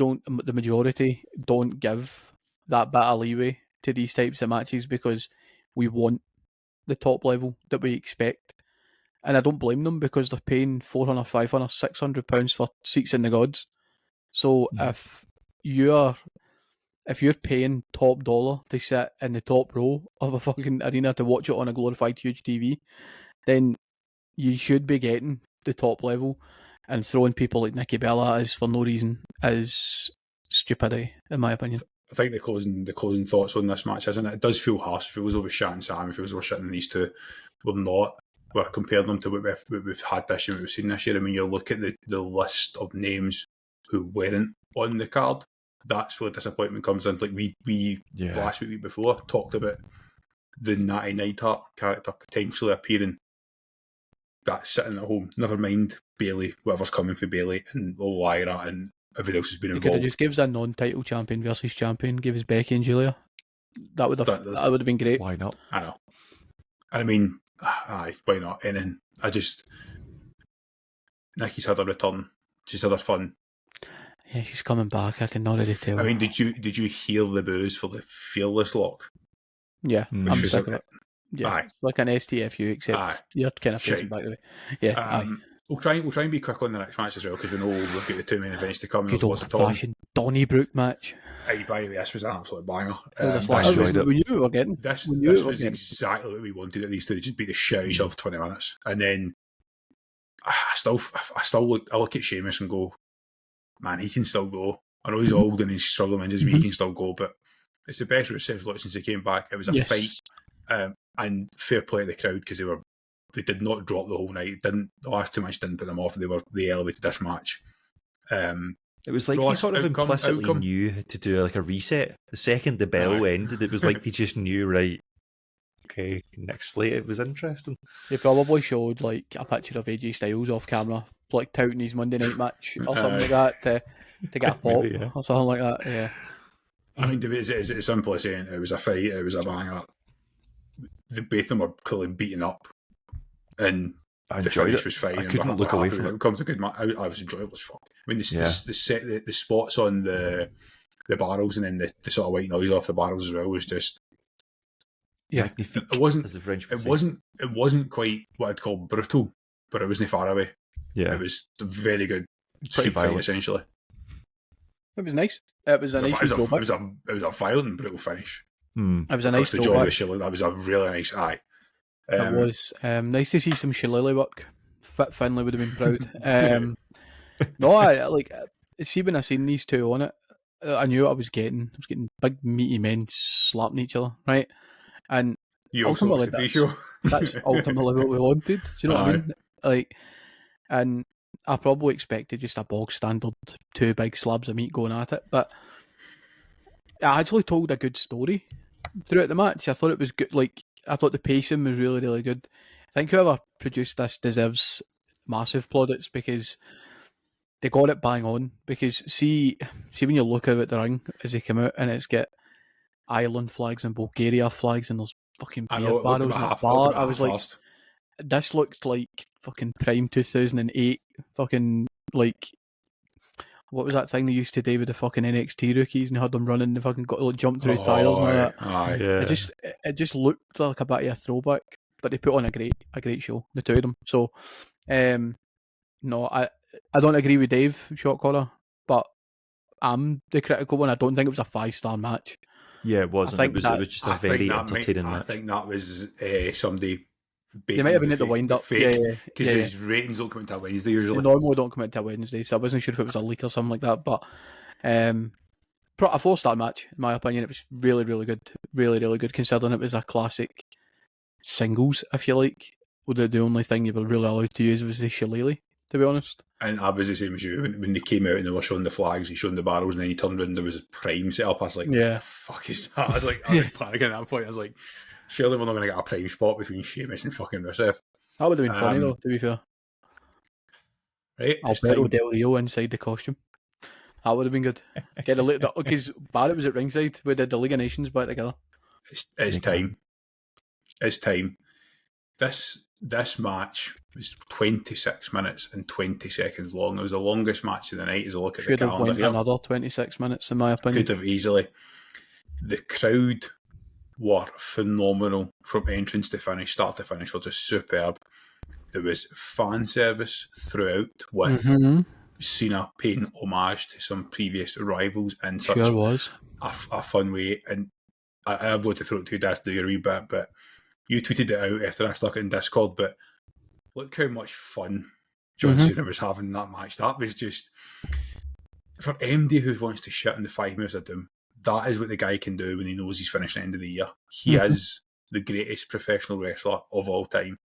majority don't give that bit of leeway to these types of matches because we want the top level that we expect. And I don't blame them because they're paying £400, £500, £600 for seats in the gods. So if you're paying top dollar to sit in the top row of a fucking arena to watch it on a glorified huge TV, then you should be getting the top level, and throwing people like Nikki Bella is for no reason is stupidity, in my opinion. I think the closing thoughts on this match, isn't it? It does feel harsh. It feels over Shat and Sam. It feels over shitting these two. We're comparing them to what we've had this year, what we've seen this year. I mean, you look at the list of names who weren't on the card. That's where disappointment comes in. Like we last week before talked about the Natty Neidhart character potentially appearing. That's sitting at home. Never mind Bayley, whatever's coming for Bayley and Lyra and everything else has been involved. Could have just gives a non-title champion versus champion, give us Becky and Julia. That would have been great. Why not? I know. I mean, aye, why not? And then Nikki's had a return. She's had her fun. Yeah, she's coming back. I can already tell. I mean, did you hear the boos for the Fearless lock? Yeah, I'm sick of it. Yeah, aye. It's like an STFU, except you're kind of facing back the way. Yeah, We'll try and be quick on the next match as well because we know we've got the 2 main events to come. Good old-fashioned Donnybrook match. Aye, by the way, this was an absolute banger. We knew we were getting. This was exactly what we wanted at these two. Just beat the shit out of each other for 20 minutes, and then I look at Sheamus and go, man, he can still go. I know he's old and he's struggling with injuries, but he can still go. But it's the best Rusev's looked since he came back. It was a fight, and fair play to the crowd because they did not drop the whole night. The last 2 matches didn't put them off. They elevated this match. It was like Ross, they sort of implicitly knew to do like a reset. The second the bell ended, it was like they just knew, right, okay, next slate. It was interesting. They probably showed like a picture of AJ Styles off camera, like touting his Monday night match or something like that to get a pop Maybe, or something like that. Yeah. I think it's as simple as saying it was a fight, it was a banger. The both of them were clearly beaten up, and the finish was fine. I couldn't look away from it. It becomes a good match. I was enjoyable as fuck. I mean, the spots on the barrels and then the sort of white noise off the barrels as well was just magnifique. It wasn't. As the French would It say. wasn't quite what I'd call brutal, but it wasn't far away. Yeah, It was very good. Pretty Street fight, violent. essentially. It was nice. It was a nice It throwback. was a violent and brutal finish. It was a nice The job throwback. with Shillelagh, that was a really nice eye. It was nice to see some shillelagh work. Fit Finlay would have been proud. No, I like see when I seen these two on it, I knew what I was getting. I was getting big meaty men slapping each other, right? And You also watched the pre-show. that's ultimately what we wanted. Do you know what I mean? Like, and I probably expected just a bog standard two big slabs of meat going at it, but I actually told a good story throughout the match. I thought it was good. Like, I thought the pacing was really, really good. I think whoever produced this deserves massive plaudits because they got it bang on. Because see when you look out at the ring as they come out and it's got Ireland flags and Bulgaria flags and there's fucking beer barrels in the bar. I was like, this looked like fucking prime 2008 fucking like what was that thing they used to do with the fucking NXT rookies and they had them running, they fucking got like jumped through tires and all that. Yeah. It just looked like a bit of a throwback, but they put on a great show, the two of them. So no, I don't agree with Dave Shotcaller, but I'm the critical one. I don't think it was a 5-star match. Yeah, it wasn't. It was just a very entertaining match. I think that was somebody. They might have been at the wind up, because his ratings don't come into Wednesday usually. They normally don't come into Wednesday, so I wasn't sure if it was a leak or something like that. But a 4-star match, in my opinion. It was really, really good, really, really good. Considering it was a classic singles, if you like. The only thing you were really allowed to use was the shillelagh, to be honest. And I was the same as you when they came out and they were showing the flags, he showed the barrels, and then he turned around and there was a prime set up. I was like, what the fuck is that? I was like, I was panicking at that point. I was like, surely we're not going to get a prime spot between Sheamus and fucking Rusev. That would have been funny though, to be fair. Right, Alberto Del Rio inside the costume. That would have been good. Get a look because Barrett was at ringside. We did the League of Nations back together. It's time. It's time. This match was 26 minutes and 20 seconds long. It was the longest match of the night as I look at the calendar. Should have went another 26 minutes, in my opinion. Could have easily. The crowd were phenomenal from entrance to finish, start to finish, were just superb. There was fan service throughout with Cena paying homage to some previous rivals in such a fun way. And I've got to throw it to you, Daz, do your wee bit, but you tweeted it out after I stuck it in Discord, but look how much fun John Cena was having in that match. That was just, for MD who wants to shit on the 5 moves of doom, that is what the guy can do when he knows he's finishing the end of the year. He is the greatest professional wrestler of all time.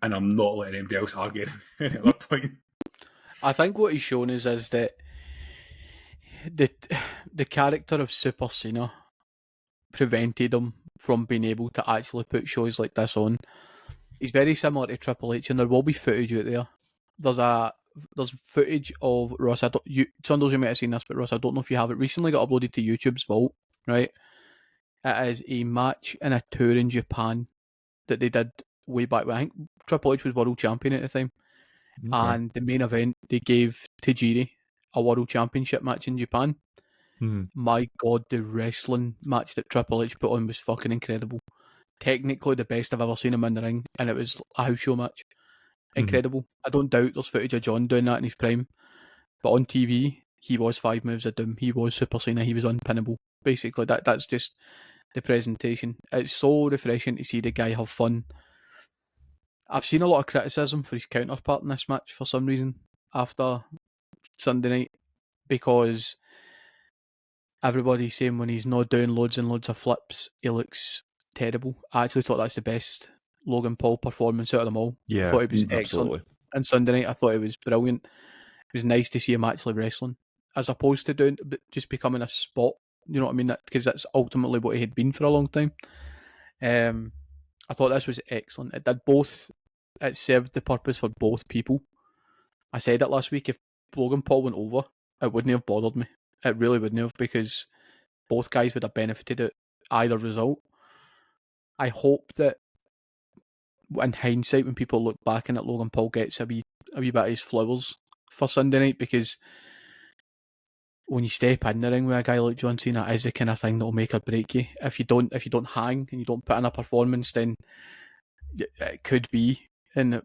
And I'm not letting anybody else argue at any other point. I think what he's shown is that the character of Super Cena prevented him from being able to actually put shows like this on. He's very similar to Triple H, and there will be footage out there. There's footage of Ross. Sundles, you might have seen this, but Ross, I don't know if you have it. Recently got uploaded to YouTube's vault, right? It is a match in a tour in Japan that they did way back when I think Triple H was world champion at the time. Okay. And the main event, they gave Tajiri a world championship match in Japan. My God, the wrestling match that Triple H put on was fucking incredible. Technically the best I've ever seen him in the ring, and it was a house show match. Incredible. I don't doubt there's footage of John doing that in his prime, but on TV, he was 5 moves of doom. He was Super Cena. He was unpinnable. Basically, that's just the presentation. It's so refreshing to see the guy have fun. I've seen a lot of criticism for his counterpart in this match for some reason after Sunday night, because everybody's saying when he's not doing loads and loads of flips, he looks terrible. I actually thought that's the best Logan Paul performance out of them all. Yeah, I thought it was excellent. absolutely. And Sunday night, I thought it was brilliant. It was nice to see him actually wrestling. as opposed to just becoming a spot. You know what I mean? Because that's ultimately what he had been for a long time. I thought this was excellent. It did both. It served the purpose for both people. I said it last week. If Logan Paul went over, it wouldn't have bothered me. It really wouldn't have, because both guys would have benefited at either result. I hope that in hindsight, when people look back and that Logan Paul gets a wee bit of his flowers for Sunday night, because when you step in the ring with a guy like John Cena, it is the kind of thing that'll make or break you. If you don't hang and you don't put in a performance, then it could be, and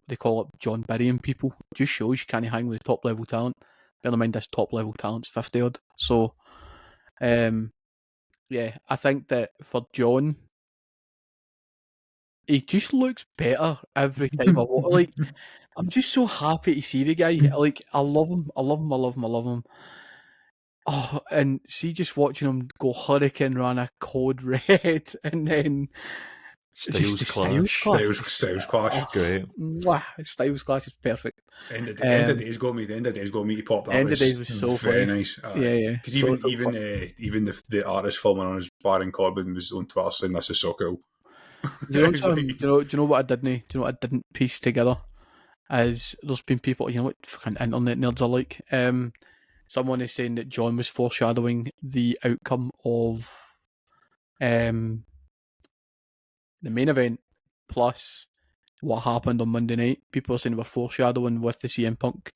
they call it John burying people. It just shows you can't hang with top level talent. Bear in mind, this top level talent's 50 odd. So, yeah, I think that for John, he just looks better every time I watch. Like, I'm just so happy to see the guy. Like, I love him. I love him. I love him. I love him. Oh, and see, just watching him go Hurricane Rana, Code Red, and then Styles Clash. Styles Clash. Great. Wow, Styles Clash is perfect. End of the days got me. The end of the days got me to pop. That End of days was so very funny. nice. Yeah. Because even the artist filming on his Baron Corbin was on Twitter saying this is so cool. Do you know what I didn't? Do you know what I didn't piece together? Is there's been people, you know what fucking internet nerds are like. Someone is saying that John was foreshadowing the outcome of the main event plus what happened on Monday night. People are saying we're foreshadowing with the CM Punk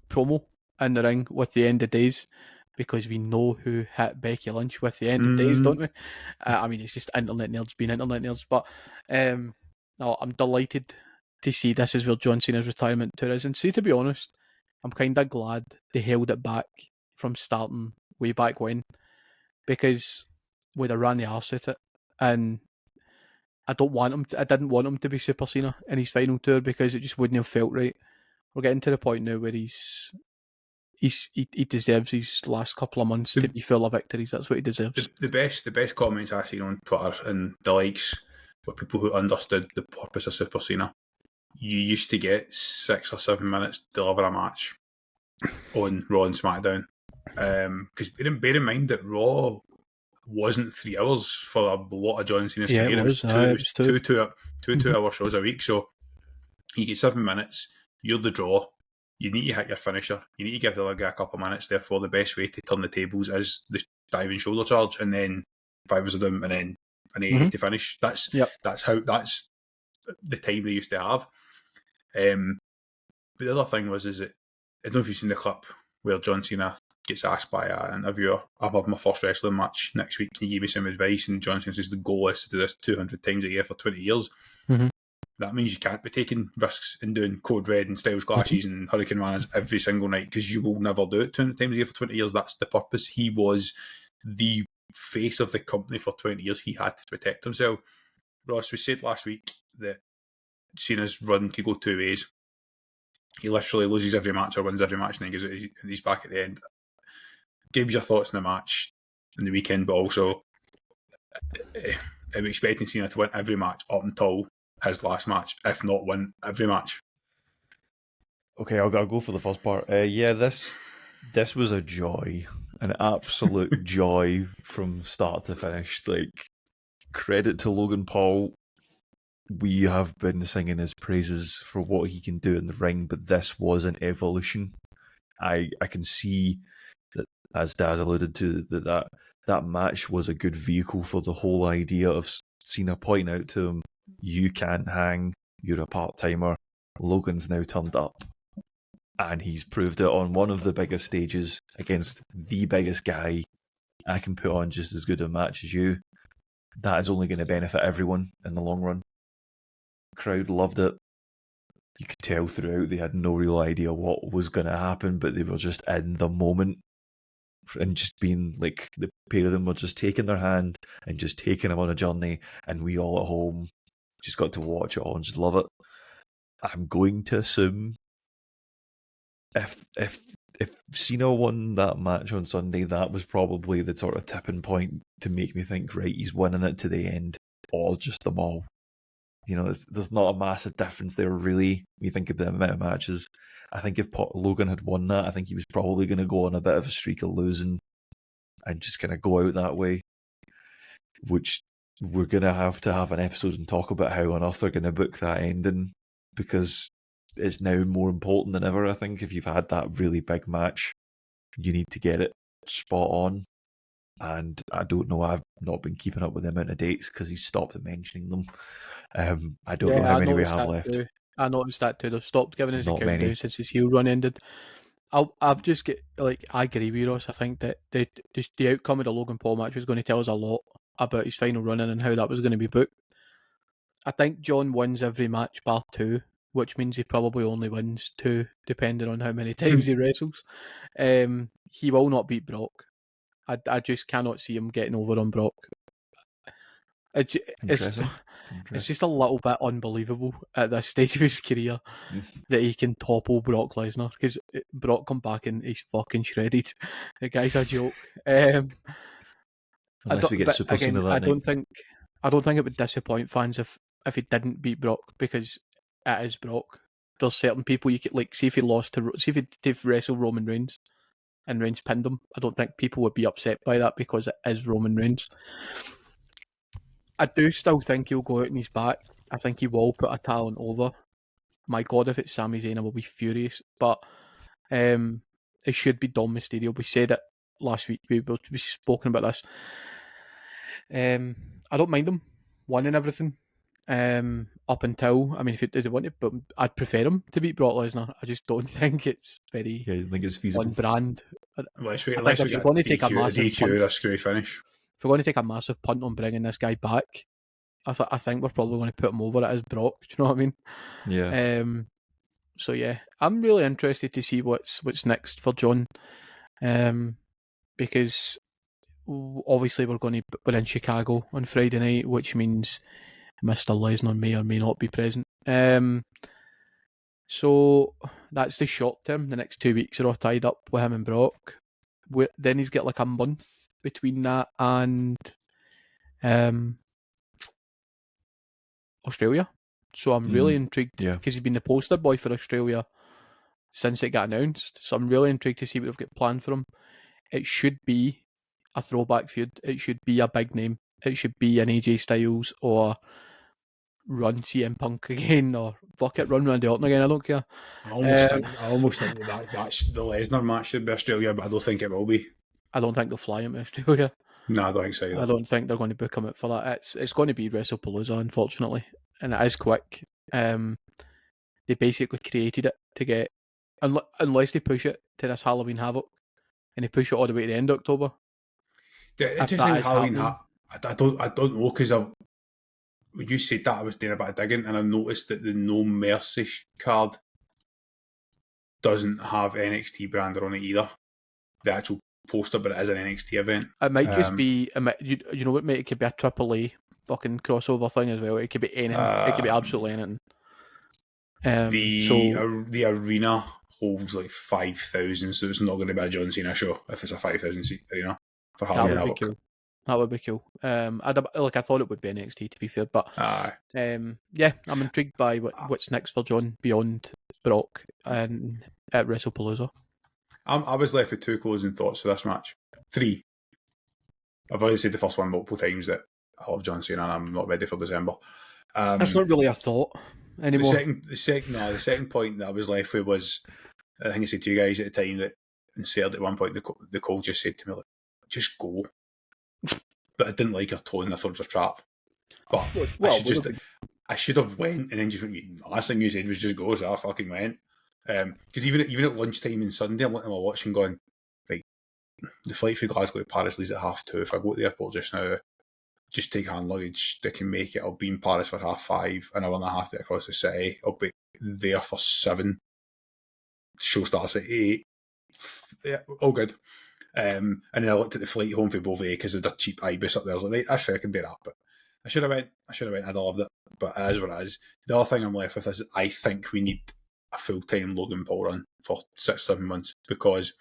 promo in the ring with the end of days, because we know who hit Becky Lynch with the end of days, don't we? I mean, it's just internet nerds being internet nerds, but no, I'm delighted to see this is where John Cena's retirement tour is. And see, to be honest, I'm kind of glad they held it back from starting way back when, because we'd have ran the arse at it. And I didn't want him to be Super Cena in his final tour, because it just wouldn't have felt right. We're getting to the point now where he deserves his last couple of months to be full of victories. That's what he deserves. The best comments I seen on Twitter and the likes were people who understood the purpose of Super Cena. You used to get 6 or 7 minutes to deliver a match on Raw and SmackDown. Because bear in mind that Raw wasn't 3 hours for a lot of John Cena's career. It was 2 hour shows a week. So you get 7 minutes, you're the draw. You need to hit your finisher. You need to give the other guy a couple of minutes. Therefore, the best way to turn the tables is the diving shoulder charge, and then 5 of them, and then an 80 to finish. That's the time they used to have. But the other thing is that I don't know if you've seen the clip where John Cena gets asked by an interviewer, "I'm having my first wrestling match next week. Can you give me some advice?" And John Cena says the goal is to do this 200 times a year for 20 years. Mm-hmm. That means you can't be taking risks and doing Code Red and Styles Clashes and Hurricane Ranas every single night, because you will never do it 200 times a year for 20 years. That's the purpose. He was the face of the company for 20 years. He had to protect himself. Ross, we said last week that Cena's run could go 2 ways. He literally loses every match or wins every match, and then he's back at the end. Give your thoughts on the match in the weekend, but also I'm expecting Cena to win every match up until his last match, if not win every match. Okay, I'll go for the first part. This was a joy, an absolute joy from start to finish. Like, credit to Logan Paul. We have been singing his praises for what he can do in the ring, but this was an evolution. I can see that, as Dad alluded to, that match was a good vehicle for the whole idea of Cena pointing out to him, you can't hang, you're a part-timer. Logan's now turned up, and he's proved it on one of the biggest stages against the biggest guy. I can put on just as good a match as you. That is only going to benefit everyone in the long run. Crowd loved it. You could tell throughout they had no real idea what was going to happen, but they were just in the moment and just being like, the pair of them were just taking their hand and just taking him on a journey, and we all at home just got to watch it all and just love it. I'm going to assume if Cena won that match on Sunday, that was probably the sort of tipping point to make me think, right, he's winning it to the end, or just them all. there's not a massive difference there, really. When you think of the amount of matches, I think if Logan had won that, I think he was probably going to go on a bit of a streak of losing and just kind of go out that way, which we're going to have an episode and talk about how on earth they're going to book that ending, because it's now more important than ever. I think if you've had that really big match, you need to get it spot on. And I don't know, I've not been keeping up with the amount of dates because he stopped mentioning them. I don't know how many we have left. Too. I noticed that too. They've stopped giving us a Not countdown many. since his heel run ended. I've just get I agree with Ross. I think that the outcome of the Logan Paul match was going to tell us a lot about his final run in and how that was going to be booked. I think John wins every match bar 2, which means he probably only wins 2, depending on how many times he wrestles. He will not beat Brock. I just cannot see him getting over on Brock. It's just a little bit unbelievable at this stage of his career that he can topple Brock Lesnar, because Brock come back and he's fucking shredded. The guy's a joke. Unless we get Super Cena that I night. don't think it would disappoint fans if he didn't beat Brock, because it is Brock. There's certain people you could see if he wrestled Roman Reigns and Reigns pinned him. I don't think people would be upset by that because it is Roman Reigns. I do still think he'll go out on his back. I think he will put a talent over. My God, if it's Sami Zayn, I will be furious. But it should be Dom Mysterio. We said it last week. We spoken about this. I don't mind him winning everything. Up until, if they want to, but I'd prefer him to beat Brock Lesnar. I just don't think it's very feasible on brand. Unless we if you're going to take a massive DQ or a screw finish. If we're going to take a massive punt on bringing this guy back, I think we're probably going to put him over as Brock. Do you know what I mean? Yeah. So yeah, I'm really interested to see what's next for John, because obviously we're in Chicago on Friday night, which means Mr. Lesnar may or may not be present. So that's the short term. The next 2 weeks are all tied up with him and Brock. Then he's got like a month between that and Australia. So I'm really intrigued, because he's been the poster boy for Australia since it got announced. So I'm really intrigued to see what they've got planned for him. It should be a throwback feud. It should be a big name. It should be an AJ Styles, or run CM Punk again, or fuck it, run Randy Orton again. I don't care. I almost think that's the Lesnar match should be Australia, but I don't think it will be. I don't think they'll fly him to Australia. No, I don't think so either. I don't think they're going to book him out for that. It's going to be WrestlePalooza, unfortunately, and it is quick. They basically created it to get, unless they push it to this Halloween Havoc, and they push it all the way to the end of October. The interesting Halloween I don't know, because when you said that, I was doing a bit of digging, and I noticed that the No Mercy card doesn't have NXT branded on it either. The actual poster, but it is an NXT event. It might just be, you know what, mate? It could be a AAA fucking crossover thing as well. It could be anything. It could be absolutely anything. The arena holds like 5,000, so it's not going to be a John Cena show if it's a 5,000 seat arena for Halloween. That would be cool. I thought it would be NXT, to be fair, but yeah, I'm intrigued by what's next for John beyond Brock and at WrestlePalooza. I was left with 2 closing thoughts for this match. 3. I've already said the first one multiple times that I love John Cena and I'm not ready for December. That's not really a thought anymore. The second point that I was left with was, I think I said to you guys at the time that inserted at one point, Nicole just said to me, like, just go. But I didn't like her tone. I thought it was a trap. But I should have went and then just went, the last thing you said was just go, so I fucking went. Because even at lunchtime on Sunday, I'm looking at my watch and going, right, the flight from Glasgow to Paris leaves at 2:30. If I go to the airport just now, just take hand luggage, they can make it. I'll be in Paris for 5:30, an hour and a half to get across the city. I'll be there for 7. The show starts at 8. Yeah, all good. And then I looked at the flight home for Beauvais because of the cheap Ibis up there. I was like, right, that's fair, I can do that. But I should have went. I'd loved it. But it is what it is. The other thing I'm left with is I think we need a full-time Logan Paul run for 6-7 months, because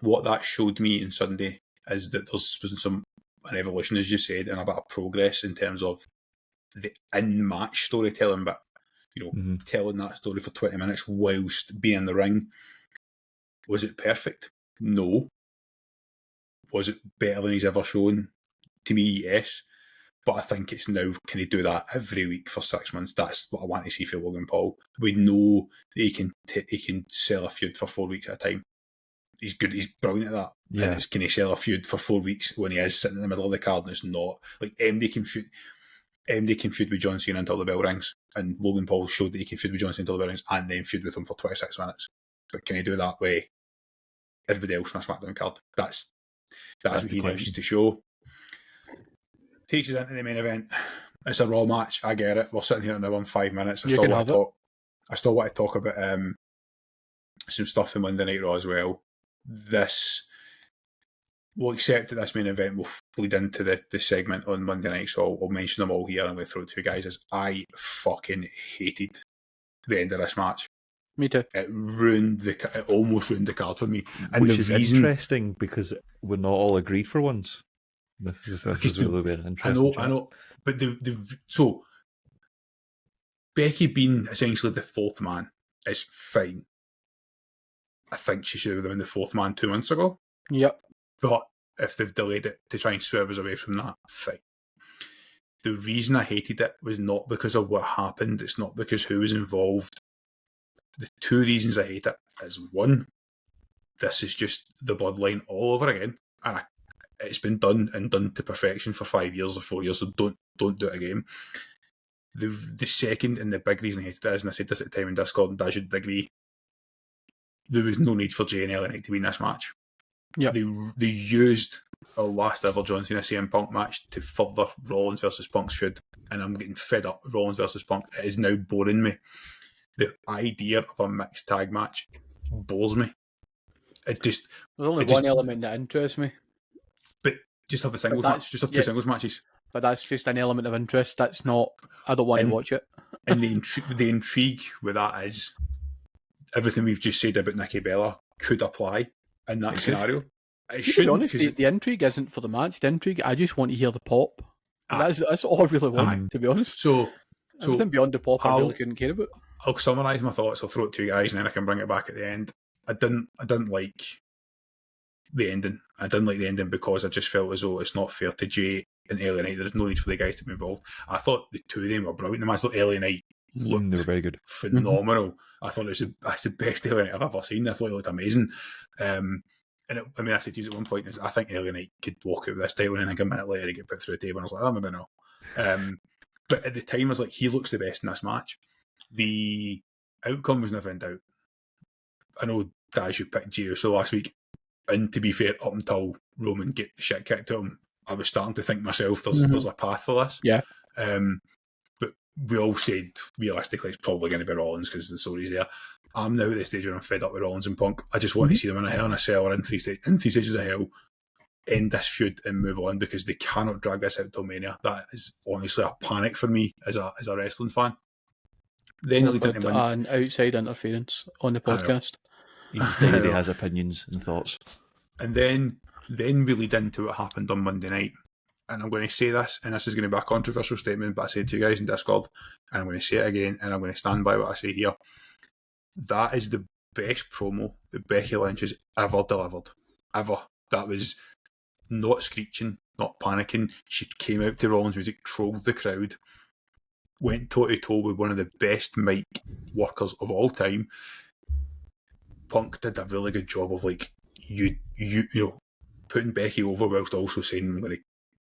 what that showed me on Sunday is that there's been an evolution, as you said, and a bit of progress in terms of the in-match storytelling, but telling that story for 20 minutes whilst being in the ring. Was it perfect? No. Was it better than he's ever shown? To me, yes. But I think it's now, can he do that every week for 6 months? That's what I want to see for Logan Paul. We know that he can sell a feud for 4 weeks at a time. He's good. He's brilliant at that. Yeah. And can he sell a feud for 4 weeks when he is sitting in the middle of the card and it's not? Like, MD can feud with John Cena until the bell rings, and Logan Paul showed that he can feud with John Cena until the bell rings and then feud with him for 26 minutes. But can he do that with everybody else on a SmackDown card? That's what he needs to show. Takes us into the main event. It's a Raw match. I get it. We're sitting here now in 5 minutes. I still want to talk about some stuff in Monday Night Raw as well. We'll accept that this main event will lead into the segment on Monday night, so I'll mention them all here. I'm going to throw it to you guys. I fucking hated the end of this match. Me too. It almost ruined the card for me. And which is interesting because we're not all agreed for once. This is really very interesting. I know. But so Becky being essentially the fourth man is fine. I think she should have been the fourth man 2 months ago. Yep. But if they've delayed it to try and swerve us away from that, fine. The reason I hated it was not because of what happened. It's not because who was involved. The two reasons I hate it is, one, this is just the bloodline all over again. And it's been done to perfection for 5 years or 4 years, so don't do it again. The second and the big reason I hated it is, and I said this at the time in Discord, and I should agree, there was no need for Jey and LA Knight to be in this match. Yep. They used a last ever John Cena CM Punk match to further Rollins versus Punk's feud, and I'm getting fed up with Rollins versus Punk. It is now boring me. The idea of a mixed tag match bores me. There's only one element that interests me. But just have the singles match. Just have two singles matches. But that's just an element of interest. That's not. I don't want to watch it. And the intrigue with that is everything we've just said about Nikki Bella could apply in that scenario. To be honest, the intrigue isn't for the match. The intrigue, I just want to hear the pop. That's all I really want, to be honest. So everything beyond the pop, I really couldn't care about. I'll summarise my thoughts. I'll throw it to you guys, and then I can bring it back at the end. I didn't like the ending. I didn't like the ending because I just felt as though it's not fair to Jey and LA Knight. There's no need for the guys to be involved. I thought the two of them were brilliant. The match, LA Knight looked they were very good, phenomenal. I thought that's the best LA Knight I've ever seen. I thought it looked amazing. I said to you at one point, I think LA Knight could walk out with this title, and then a minute later he get put through a table, and I was like, maybe no. But at the time, I was like, he looks the best in this match. The outcome was never in doubt. I know, Daz, you picked Jey Uso last week, and to be fair, up until Roman get the shit kicked out of him, I was starting to think myself, there's a path for this. Yeah. But we all said, realistically, it's probably going to be Rollins because the story's there. I'm now at the stage where I'm fed up with Rollins and Punk. I just want to see them in a Hell in a Cell or in three stages of Hell, end this feud and move on, because they cannot drag this out till Mania. That is honestly a panic for me as a wrestling fan. Then an outside interference on the podcast. He has opinions and thoughts. And then we lead into what happened on Monday night. And I'm going to say this, and this is going to be a controversial statement, but I said to you guys in Discord, and I'm going to say it again, and I'm going to stand by what I say here. That is the best promo that Becky Lynch has ever delivered. Ever. That was not screeching, not panicking. She came out to Rollins' music, trolled the crowd, went toe-to-toe with one of the best mic workers of all time. Punk did a really good job of you know, putting Becky over whilst also saying, we're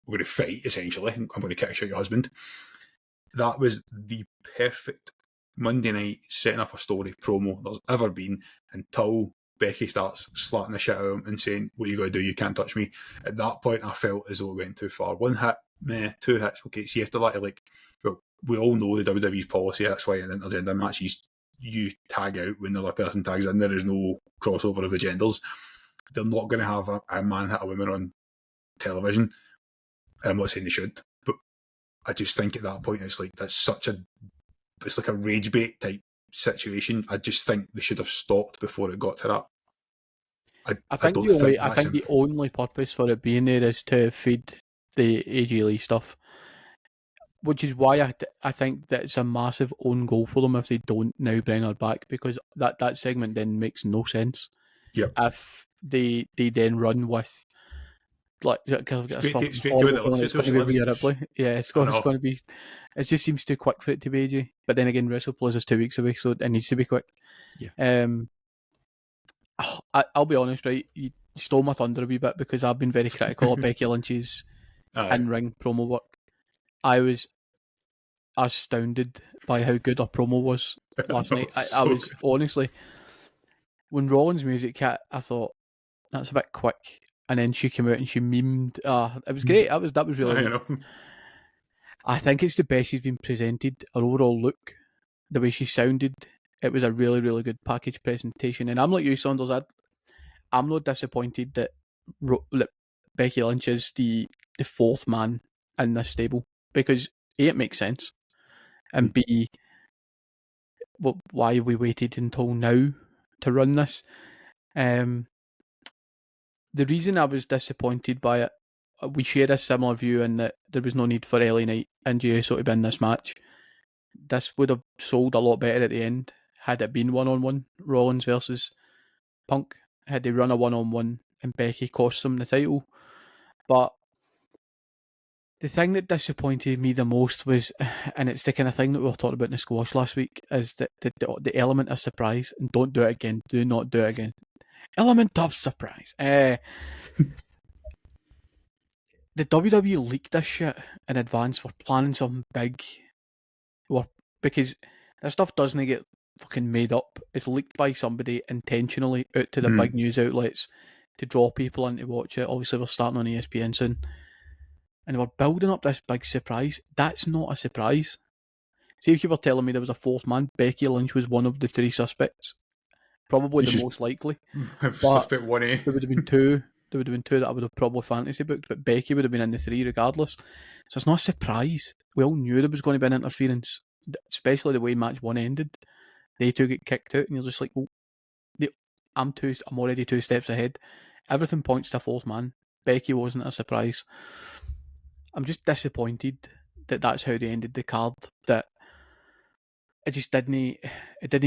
going to fight, essentially. I'm going to kick your husband. That was the perfect Monday night setting up a story promo there's ever been, until Becky starts slapping the shit out of him and saying, what you got to do, you can't touch me. At that point, I felt as though it went too far. One hit, two hits, okay. See, after that, we all know the WWE's policy. That's why in intergender matches, you tag out when the other person tags in. There is no crossover of the genders. They're not going to have a man hit a woman on television. And I'm not saying they should, but I just think at that point it's like a rage bait type situation. I just think they should have stopped before it got to that. I think the only purpose for it being there is to feed the AJ Lee stuff. which is why I think that it's a massive own goal for them if they don't now bring her back, because that segment then makes no sense. Yep. If they then run with like Straight to it. it's going to be Rhea Ripley. Yeah, it's going to be. It just seems too quick for it to be AJ. But then again, WrestlePalooza is 2 weeks away, so it needs to be quick. Yeah. I'll be honest, right? You stole my thunder a wee bit because I've been very critical of Becky Lynch's in-ring promo work. I was astounded by how good her promo was last night. I was honestly, when Rollins' music hit, I thought that's a bit quick, and then she came out and she memed. It was great. That was really good. I think it's the best she's been presented. Her overall look, the way she sounded, it was a really, really good package presentation. And I'm like you, Saunders. I'm not disappointed that Becky Lynch is the fourth man in this stable, because A, it makes sense, and B, why we waited until now to run this. The reason I was disappointed by it, we shared a similar view in that there was no need for LA Knight and Jey Uso to be in this match. This would have sold a lot better at the end had it been one-on-one, Rollins versus Punk. Had they run a one-on-one and Becky cost them the title. But the thing that disappointed me the most was, and it's the kind of thing that we were talking about in the squash last week, is that the element of surprise. And don't do it again. Do not do it again. Element of surprise. The WWE leaked this shit in advance. We're planning something big. Because this stuff doesn't get fucking made up. It's leaked by somebody intentionally out to the big news outlets to draw people in to watch it. Obviously, we're starting on ESPN soon. And we're building up this big surprise. That's not a surprise. See, if you were telling me there was a fourth man, Becky Lynch was one of the three suspects. Probably the most likely. Suspect 1A. There would have been two. There would have been two that I would have probably fantasy booked, but Becky would have been in the three regardless. So it's not a surprise. We all knew there was going to be an interference, especially the way match one ended. They two get kicked out, and you're just like, well, I'm already 2 steps ahead. Everything points to a fourth man. Becky wasn't a surprise. I'm just disappointed that that's how they ended the card. That it just didn't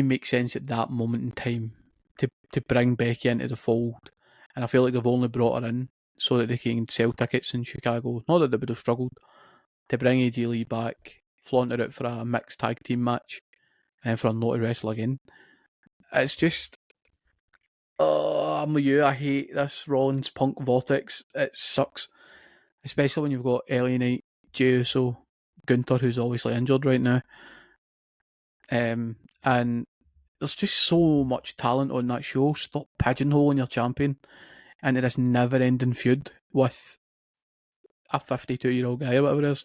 make sense at that moment in time to bring Becky into the fold. And I feel like they've only brought her in so that they can sell tickets in Chicago. Not that they would have struggled to bring AJ Lee back, flaunt her out for a mixed tag team match, and for her not to wrestle again. It's just, I'm with you. I hate this Rollins Punk vortex. It sucks, especially when you've got LA Knight, Jey Uso, Gunther, who's obviously injured right now, and there's just so much talent on that show. Stop pigeonholing your champion into this never-ending feud with a 52-year-old guy or whatever it is.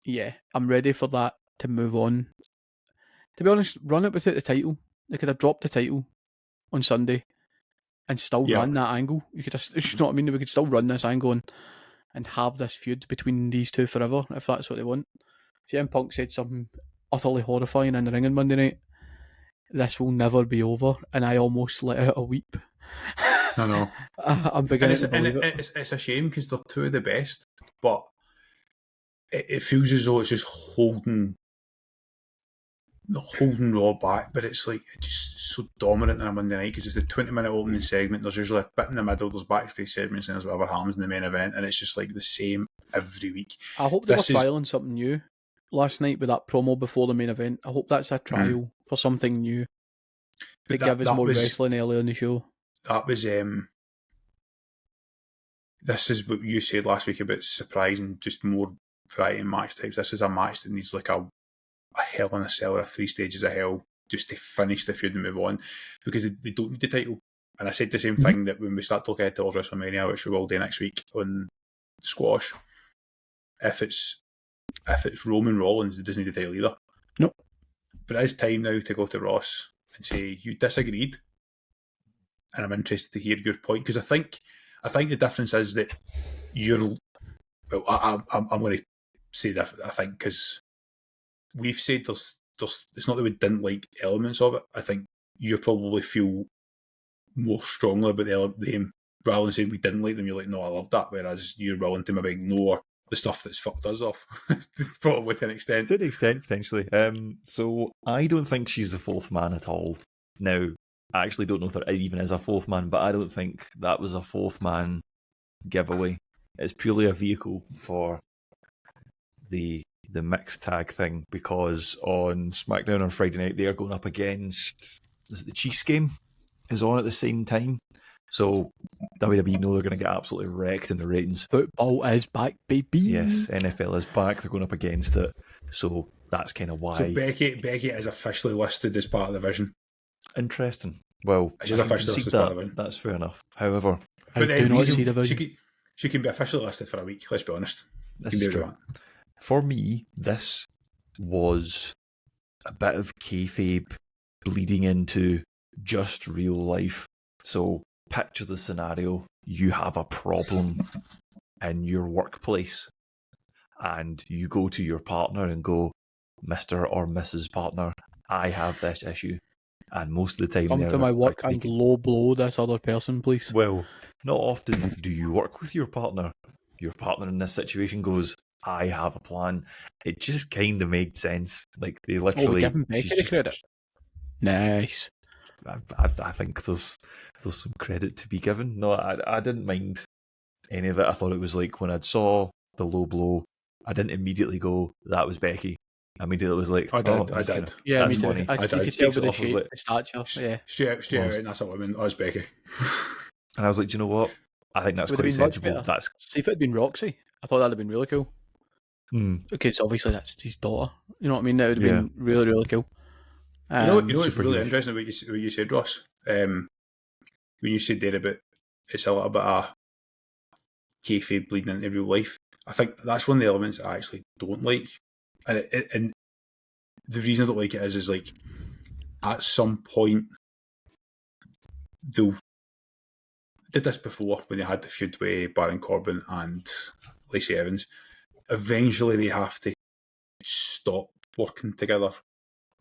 Yeah, I'm ready for that to move on. To be honest, run it without the title. They could have dropped the title on Sunday and still run that angle. You could just, you know what I mean? We could still run this angle and have this feud between these two forever, if that's what they want. CM Punk said something utterly horrifying in the ring on Monday night. This will never be over, and I almost let out a weep. I know. I'm beginning to believe it. It's a shame because they're two of the best, but it feels as though it's just holding Raw back, but it's like it's just so dominant on a Monday night because it's a 20-minute opening segment. There's usually a bit in the middle, there's backstage segments, and there's whatever happens in the main event, and it's just like the same every week. I hope they were trialing something new last night with that promo before the main event. I hope that's a trial for something new to give us more wrestling earlier in the show. That was this is what you said last week about surprise and just more variety in match types. This is a match that needs like a Hell in a Cell or 3 stages of hell just to finish the feud and move on, because they don't need the title. And I said the same thing that when we start to look ahead towards WrestleMania, which we will do next week on squash, if it's Roman Rollins, it doesn't need the title either. Nope. But it is time now to go to Ross and say you disagreed, and I'm interested to hear your point, because I think the difference is that you're. Well, I'm going to say that I think because we've said there's it's not that we didn't like elements of it. I think you probably feel more strongly about them rather than saying we didn't like them. You're like, no, I love that. Whereas you're willing to maybe ignore the stuff that's fucked us off, probably to an extent. To an extent, potentially. So I don't think she's the fourth man at all. Now, I actually don't know if there even is a fourth man, but I don't think that was a fourth man giveaway. It's purely a vehicle for the mixed tag thing, because on SmackDown on Friday night they are going up against, is it the Chiefs game is on at the same time, so WWE know they're going to get absolutely wrecked in the ratings. Football is back, baby. Yes, NFL is back, they're going up against it, so that's kind of why. So Becky is officially listed as part of the division. Interesting. Well, she's officially listed as part of the division. That's fair enough. However, but then she can be officially listed for a week, let's be honest. This is true. For me, this was a bit of kayfabe bleeding into just real life. So picture the scenario: you have a problem in your workplace and you go to your partner and go, Mr. or Mrs. Partner, I have this issue. And most of the time, come to my work and low blow this other person, please. Well, not often do you work with your partner. Your partner in this situation goes, I have a plan. It just kind of made sense. Like, they literally... give Becky the credit. Nice. I think there's some credit to be given. No, I didn't mind any of it. I thought it was like, when I saw the low blow, I didn't immediately go, that was Becky. I immediately was like, I did. Yeah, that's funny. I could tell by the shape, the stature. Yeah. Straight out, and that's a woman. That was Becky. And I was like, do you know what? I think that's quite sensible. See, if it had been Roxy, I thought that would have been really cool. Because obviously that's his daughter. You know what I mean? That would have been really, really cool. You know what's really interesting about what you said, Ross? When you said there about it's a little bit of kayfabe bleeding into real life, I think that's one of the elements I actually don't like. And the reason I don't like it is like, at some point, they did this before when they had the feud with Baron Corbin and Lacey Evans. Eventually, they have to stop working together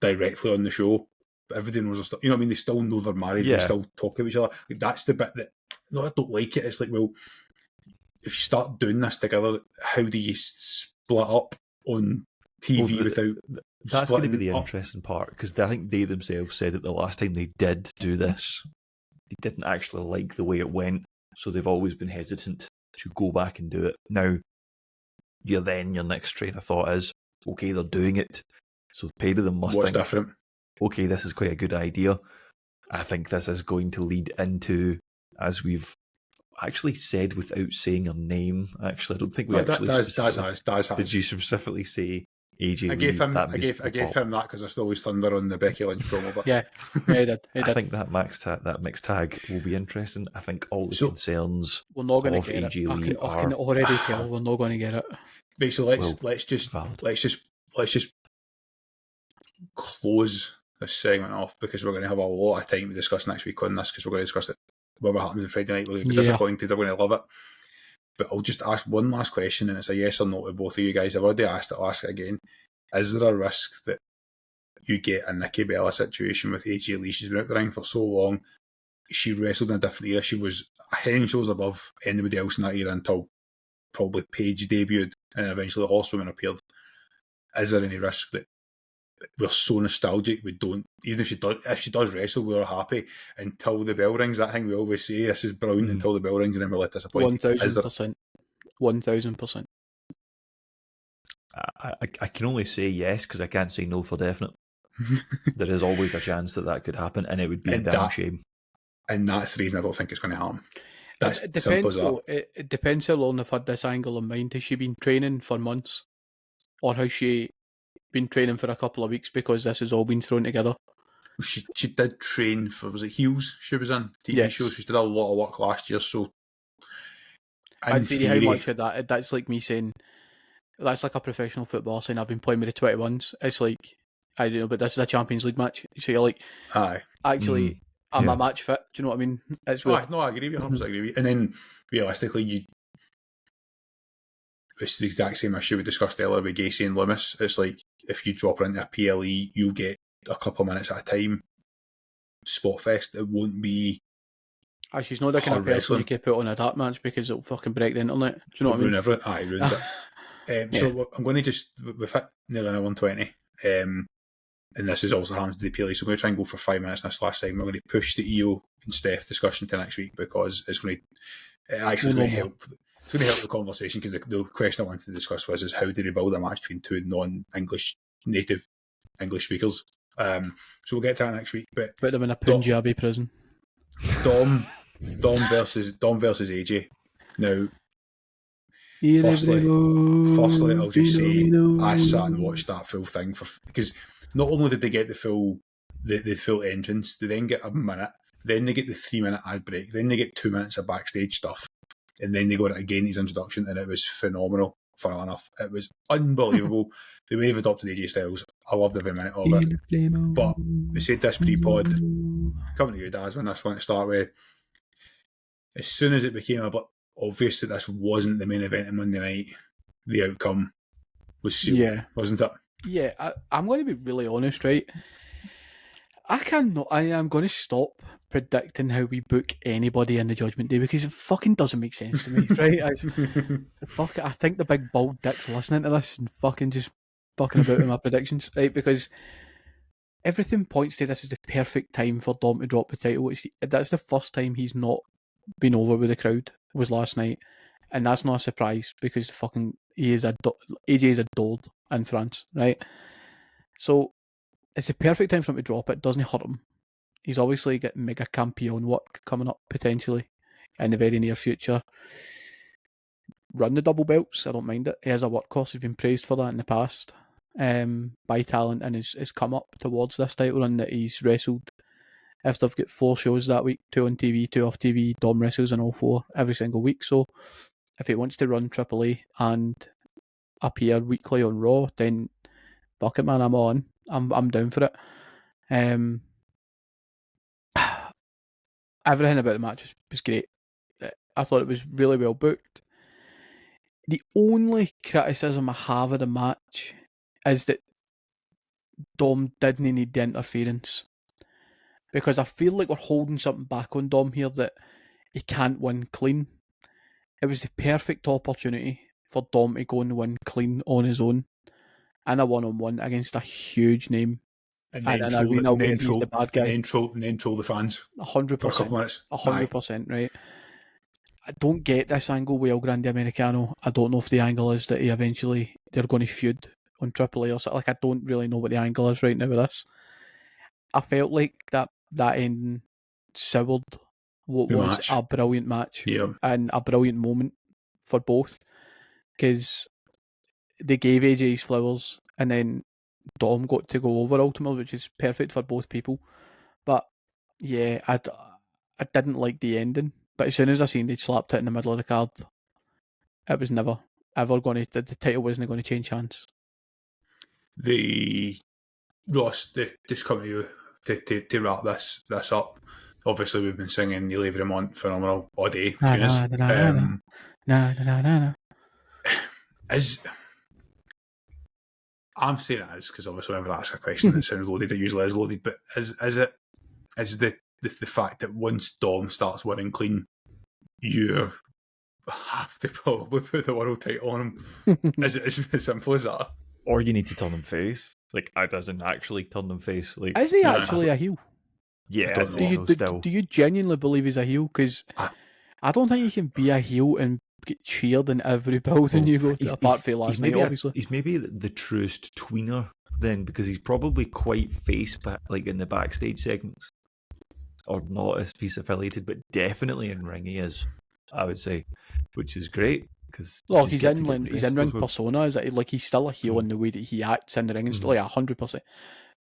directly on the show. But everybody knows, you know what I mean? They still know they're married. They still talk to each other. Like, that's the bit that, no, I don't like it. It's like, well, if you start doing this together, how do you split up on TV without? That's going to be the interesting part, because I think they themselves said that the last time they did do this, they didn't actually like the way it went, so they've always been hesitant to go back and do it. Now, your next train of thought is, okay, they're doing it, so pair of them must think, different? Okay, this is quite a good idea. I think this is going to lead into, as we've actually said without saying her name, actually, I don't think we actually... Did you specifically say AJ I gave him that because I stole his thunder on the Becky Lynch promo. But yeah, he did. I think that mixed tag will be interesting. I think all the concerns we're not going of to get AJ Lee it. I can already tell we're not going to get it. Right, so let's just close this segment off, because we're going to have a lot of time to discuss next week on this, because we're going to discuss it. Whatever happens on Friday night, we're going to be disappointed. We're going to love it. But I'll just ask one last question, and it's a yes or no to both of you guys. I've already asked it, I'll ask it again. Is there a risk that you get a Nikki Bella situation with AJ Lee? She's been out the ring for so long. She wrestled in a different era. She was a head and shoulders above anybody else in that era until probably Paige debuted, and eventually the Horsewoman appeared. Is there any risk that we're so nostalgic, we don't, even if she does wrestle, we're happy until the bell rings? That thing we always say, this is brilliant until the bell rings, and then we're left disappointed. 1000%. 1000%. I can only say yes, because I can't say no for definite. There is always a chance that could happen, and it would be a damn shame. And that's the reason I don't think it's going to happen. That's it simple as that. It depends how long they've had this angle in mind. Has she been training for months, or has she been training for a couple of weeks, because this has all been thrown together? She did train for, was it Heels she was in? TV shows. She did a lot of work last year, so I'd say how much of that's like me saying, that's like a professional footballer saying, I've been playing with the 21s. It's like, I don't know, but this is a Champions League match. So you're like, aye, actually, I'm a match fit. Do you know what I mean? It's weird. No, I agree with you. 100% agree with you. And then, realistically, it's the exact same issue we discussed earlier with Gacy and Loomis. It's like, if you drop her into a PLE, you'll get a couple of minutes at a time. Spot fest, it won't be... She's not the kind of person you could put on a dark match, because it'll fucking break the internet. Do you know what I mean? Ruins it. So I'm going to we've hit nearly an 120. And this is also happened to the PLE, so I'm going to try and go for 5 minutes this last time. We're going to push the EO and Steph discussion to next week because it's going to help. It's going to help the conversation because the question I wanted to discuss was how do they build a match between two non-English native English speakers. So we'll get to that next week. But put them in a Punjabi prison. Dom versus AJ. Now, firstly, I'll just say I sat and watched that full thing because not only did they get the full entrance, they then get a minute, then they get the 3-minute ad break, then they get 2 minutes of backstage stuff, and then they got it again, his introduction, and it was phenomenal. Funnily enough, it was unbelievable. The way they've adopted AJ Styles, I loved every minute of it. But we said this pre-pod, coming to you, Daz, when this went to start with, as soon as it became a bit obvious that this wasn't the main event on Monday night, the outcome was sealed, wasn't it? Yeah, I'm going to be really honest, right? I am going to stop predicting how we book anybody in the Judgment Day because it fucking doesn't make sense to me, right? I think the big bald dick's listening to this and fucking just fucking about with my predictions, right? Because everything points to this is the perfect time for Dom to drop the title. That's the first time he's not been over with the crowd, was last night. And that's not a surprise because AJ is adored in France, right? So it's the perfect time for him to drop it. Doesn't hurt him. He's obviously got mega campion work coming up potentially in the very near future. Run the double belts, I don't mind it. He has a workhorse. He's been praised for that in the past by talent and has come up towards this title run that he's wrestled. If they've got 4 shows that week, 2 on TV, 2 off TV, Dom wrestles in all 4 every single week. So if he wants to run AAA and appear weekly on Raw, then fuck it, man, I'm on. I'm down for it. Everything about the match was great. I thought it was really well booked. The only criticism I have of the match is that Dom didn't need the interference. Because I feel like we're holding something back on Dom here that he can't win clean. It was the perfect opportunity for Dom to go and win clean on his own in a one-on-one against a huge name. And then troll the fans 100%, for a couple minutes. 100%, right? I don't get this angle with El Grande Americano. I don't know if the angle is that they're going to feud on AAA or something. Like, I don't really know what the angle is right now with this. I felt like that ending soured what was a brilliant match and a brilliant moment for both, because they gave AJ his flowers and then Dom got to go over ultimately, which is perfect for both people. But yeah, I didn't like the ending. But as soon as I seen they'd slapped it in the middle of the card, it was never ever going to. The title wasn't going to change hands. Ross, just coming to wrap this up. Obviously, we've been singing "Nearly Every Month" phenomenal all day. I'm saying it is because obviously whenever I ask a question that sounds loaded, it usually is loaded. But is the fact that once Dom starts winning clean, you have to probably put the world title on him? Is it as simple as that? Or you need to turn him face. Like, it doesn't actually turn him face. Like, is he actually a heel? Yeah, do you genuinely believe he's a heel? Because I don't think you can be a heel and get cheered in every building you go to, apart from last night, obviously. He's maybe the truest tweener then, because he's probably quite face, like in the backstage segments, or not if he's affiliated, but definitely in ring he is, I would say, which is great. Well, he's in ring persona. Is it like he's still a heel in the way that he acts in the ring and still like 100%.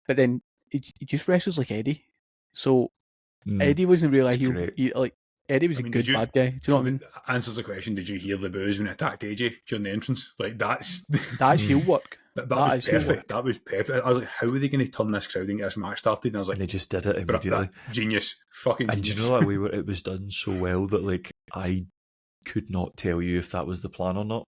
But then he just wrestles like Eddie. So Eddie wasn't really a heel. Eddie was a good bad guy. Do you know what I mean? Answers the question. Did you hear the boos when he attacked AJ during the entrance? Like, that's heel work. That was perfect. That was perfect. I was like, how are they going to turn this crowd and get this match started? And I was like, and they just did it immediately. Genius, fucking genius. And do you know that way where it was done so well that like I could not tell you if that was the plan or not,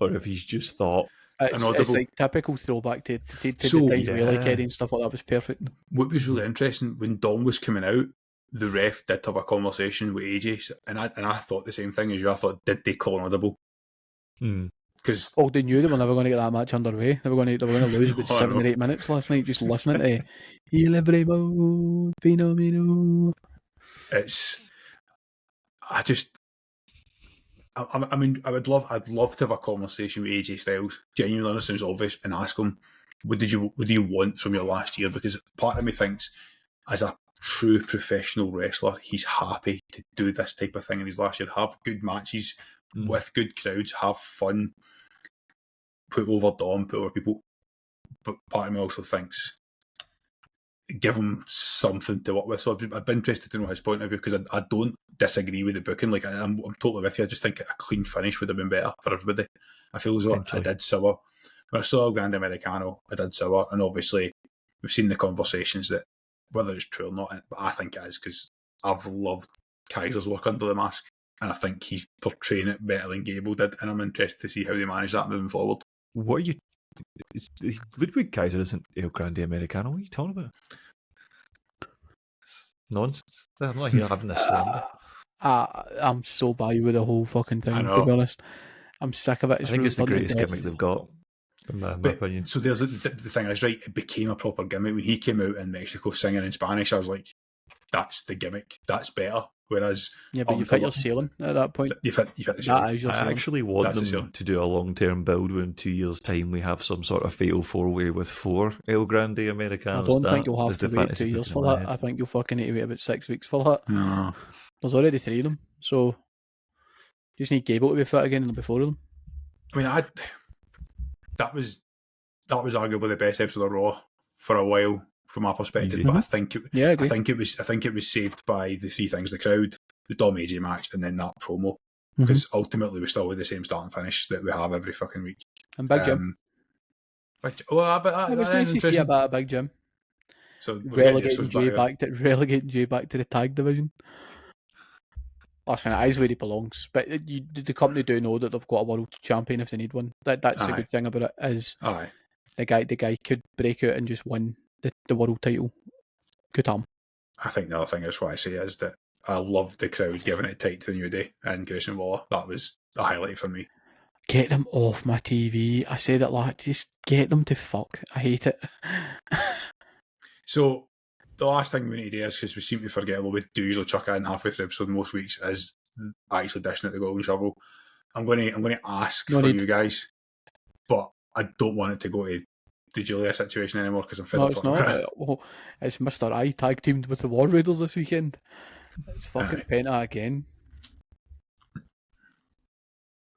or if he's just thought. It's like typical throwback to the times where like Eddie and stuff like that was perfect. What was really interesting, when Dom was coming out, the ref did have a conversation with AJ, and I thought the same thing as you. I thought, did they call an audible? because Oh, they knew they were never going to get that match underway. They were going to lose about 7 or 8 minutes last night just listening to Il Ebremo Fenomeno. I mean, I'd love to have a conversation with AJ Styles. Genuinely, it sounds obvious, and ask him, what do you want from your last year? Because part of me thinks, as a true professional wrestler, he's happy to do this type of thing in his last year. Have good matches with good crowds, have fun, put over Dom, put over people. But part of me also thinks, give him something to work with. So I'd be interested to know his point of view, because I don't disagree with the booking. Like, I'm totally with you. I just think a clean finish would have been better for everybody. I feel as though I did sour. When I saw Grand Americano, I did sour. And obviously, we've seen the conversations that, whether it's true or not, but I think it is, because I've loved Kaiser's work under the mask. And I think he's portraying it better than Gable did. And I'm interested to see how they manage that moving forward. What are you... Ludwig Kaiser isn't El Grande Americano. What are you talking about? It's nonsense. I'm not here having this slander. I'm so by with the whole fucking thing, I to know. be honest. I'm sick of it. I think it's the greatest gimmick they've got, in my opinion. So there's the thing is, right, it became a proper gimmick. When he came out in Mexico singing in Spanish, I was like, that's the gimmick. That's better. Whereas... Yeah, but you've hit your ceiling at that point. You've hit the ceiling. That is your I ceiling. actually want That's them to do a long-term build where in 2 years' time we have some sort of fatal four-way with 4 El Grande Americanos. I don't think you'll have to wait 2 years for that. I think you'll fucking need to wait about 6 weeks for that. No. There's already 3 of them, so you just need Gable to be fit again and there'll be 4 of them. I mean, that was arguably the best episode of Raw for a while, from my perspective. Easy. But I think it was saved by the 3 things: the crowd, the Dom AJ match, and then that promo. Because ultimately we still with the same start and finish that we have every fucking week. And Big Jim. But it was nice to see about a Big Jim. So relegating Jey back to the tag division. Listen, it is where he belongs. But the company do know that they've got a world champion if they need one. That's the good thing about it, is the guy could break out and just win the world title. Good time. I think the other thing is what I say is that I love the crowd giving it tight to the New Day and Grayson Waller. That was a highlight for me. Get them off my TV. I said it like, just get them to fuck. I hate it. So the last thing we need to do is, because we seem to forget, we do usually chuck it in halfway through the episode most weeks, is actually dishing out the golden shovel. I'm going to ask you guys, but I don't want it to go to the Julia situation anymore, because I'm fed up. No, it's not. It's Mr. I tag teamed with the War Raiders this weekend. It's fucking Penta again.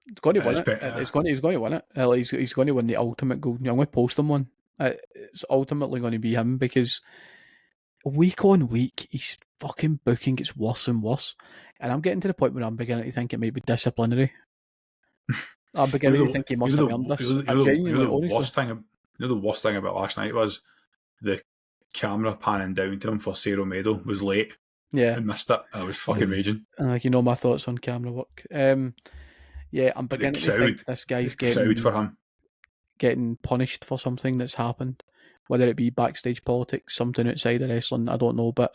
He's going to win it. He's going to win it. He's going to win the ultimate golden. I'm going to post him one. It's ultimately going to be him, because week on week his fucking booking gets worse and worse, and I'm getting to the point where I'm beginning to think it might be disciplinary. I'm beginning to think he must have earned this. The worst thing about last night was the camera panning down to him for Cero Medo was late. Yeah, and missed it. I was fucking raging. And my thoughts on camera work. Yeah, I'm beginning to think this guy's getting punished for something that's happened, whether it be backstage politics, something outside of wrestling, I don't know. But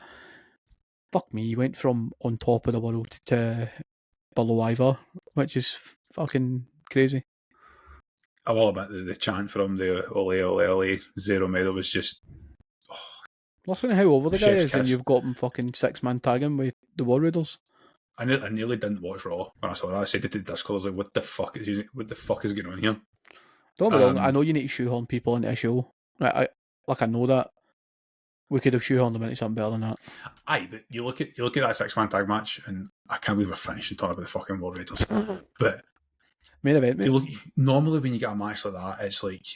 fuck me, he went from on top of the world to below Ivar, which is fucking crazy. I will admit the chant from the Ole Ole Ole Zero Medal was just... Listen to how over the guy is, and you've got him fucking 6-man tagging with the War Raiders. I nearly didn't watch Raw when I saw that. I said it to Discord, I was like, what the fuck is going on here? Don't be wrong, I know you need to shoehorn people into a show. I know that. We could have shoehorned them into something better than that. Aye, but you look at that 6-man tag match, and I can't believe we're finishing talking about the fucking War Raiders. But main event, mate. Normally when you get a match like that, it's like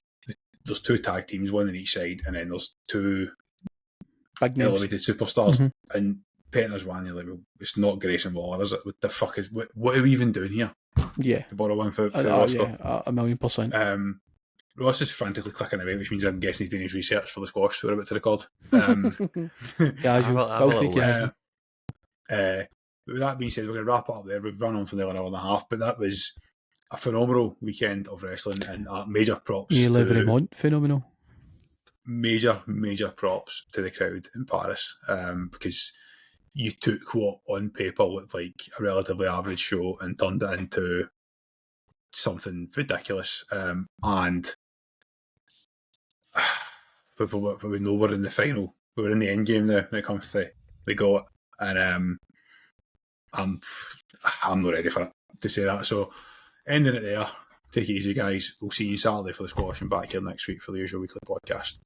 there's 2 tag teams, one on each side, and then there's 2 big names, elevated superstars. And Penta's one, you're like, well, it's not Grayson Waller, is it? What the fuck what are we even doing here? Yeah. To borrow one for the Oscar. Yeah, 1,000,000%. Ross is frantically clicking away, which means I'm guessing he's doing his research for the squash we're about to record. With that being said, we're going to wrap it up there. We've run on for nearly an hour and a half, but that was a phenomenal weekend of wrestling, and major props. Phenomenal. Major props to the crowd in Paris, because you took what on paper looked like a relatively average show and turned it into something ridiculous. And we know we're in the final. We're in the end game now when it comes to the GOAT. And I'm not ready for it to say that. So ending it there. Take it easy, guys. We'll see you Saturday for the squash and back here next week for the usual weekly podcast.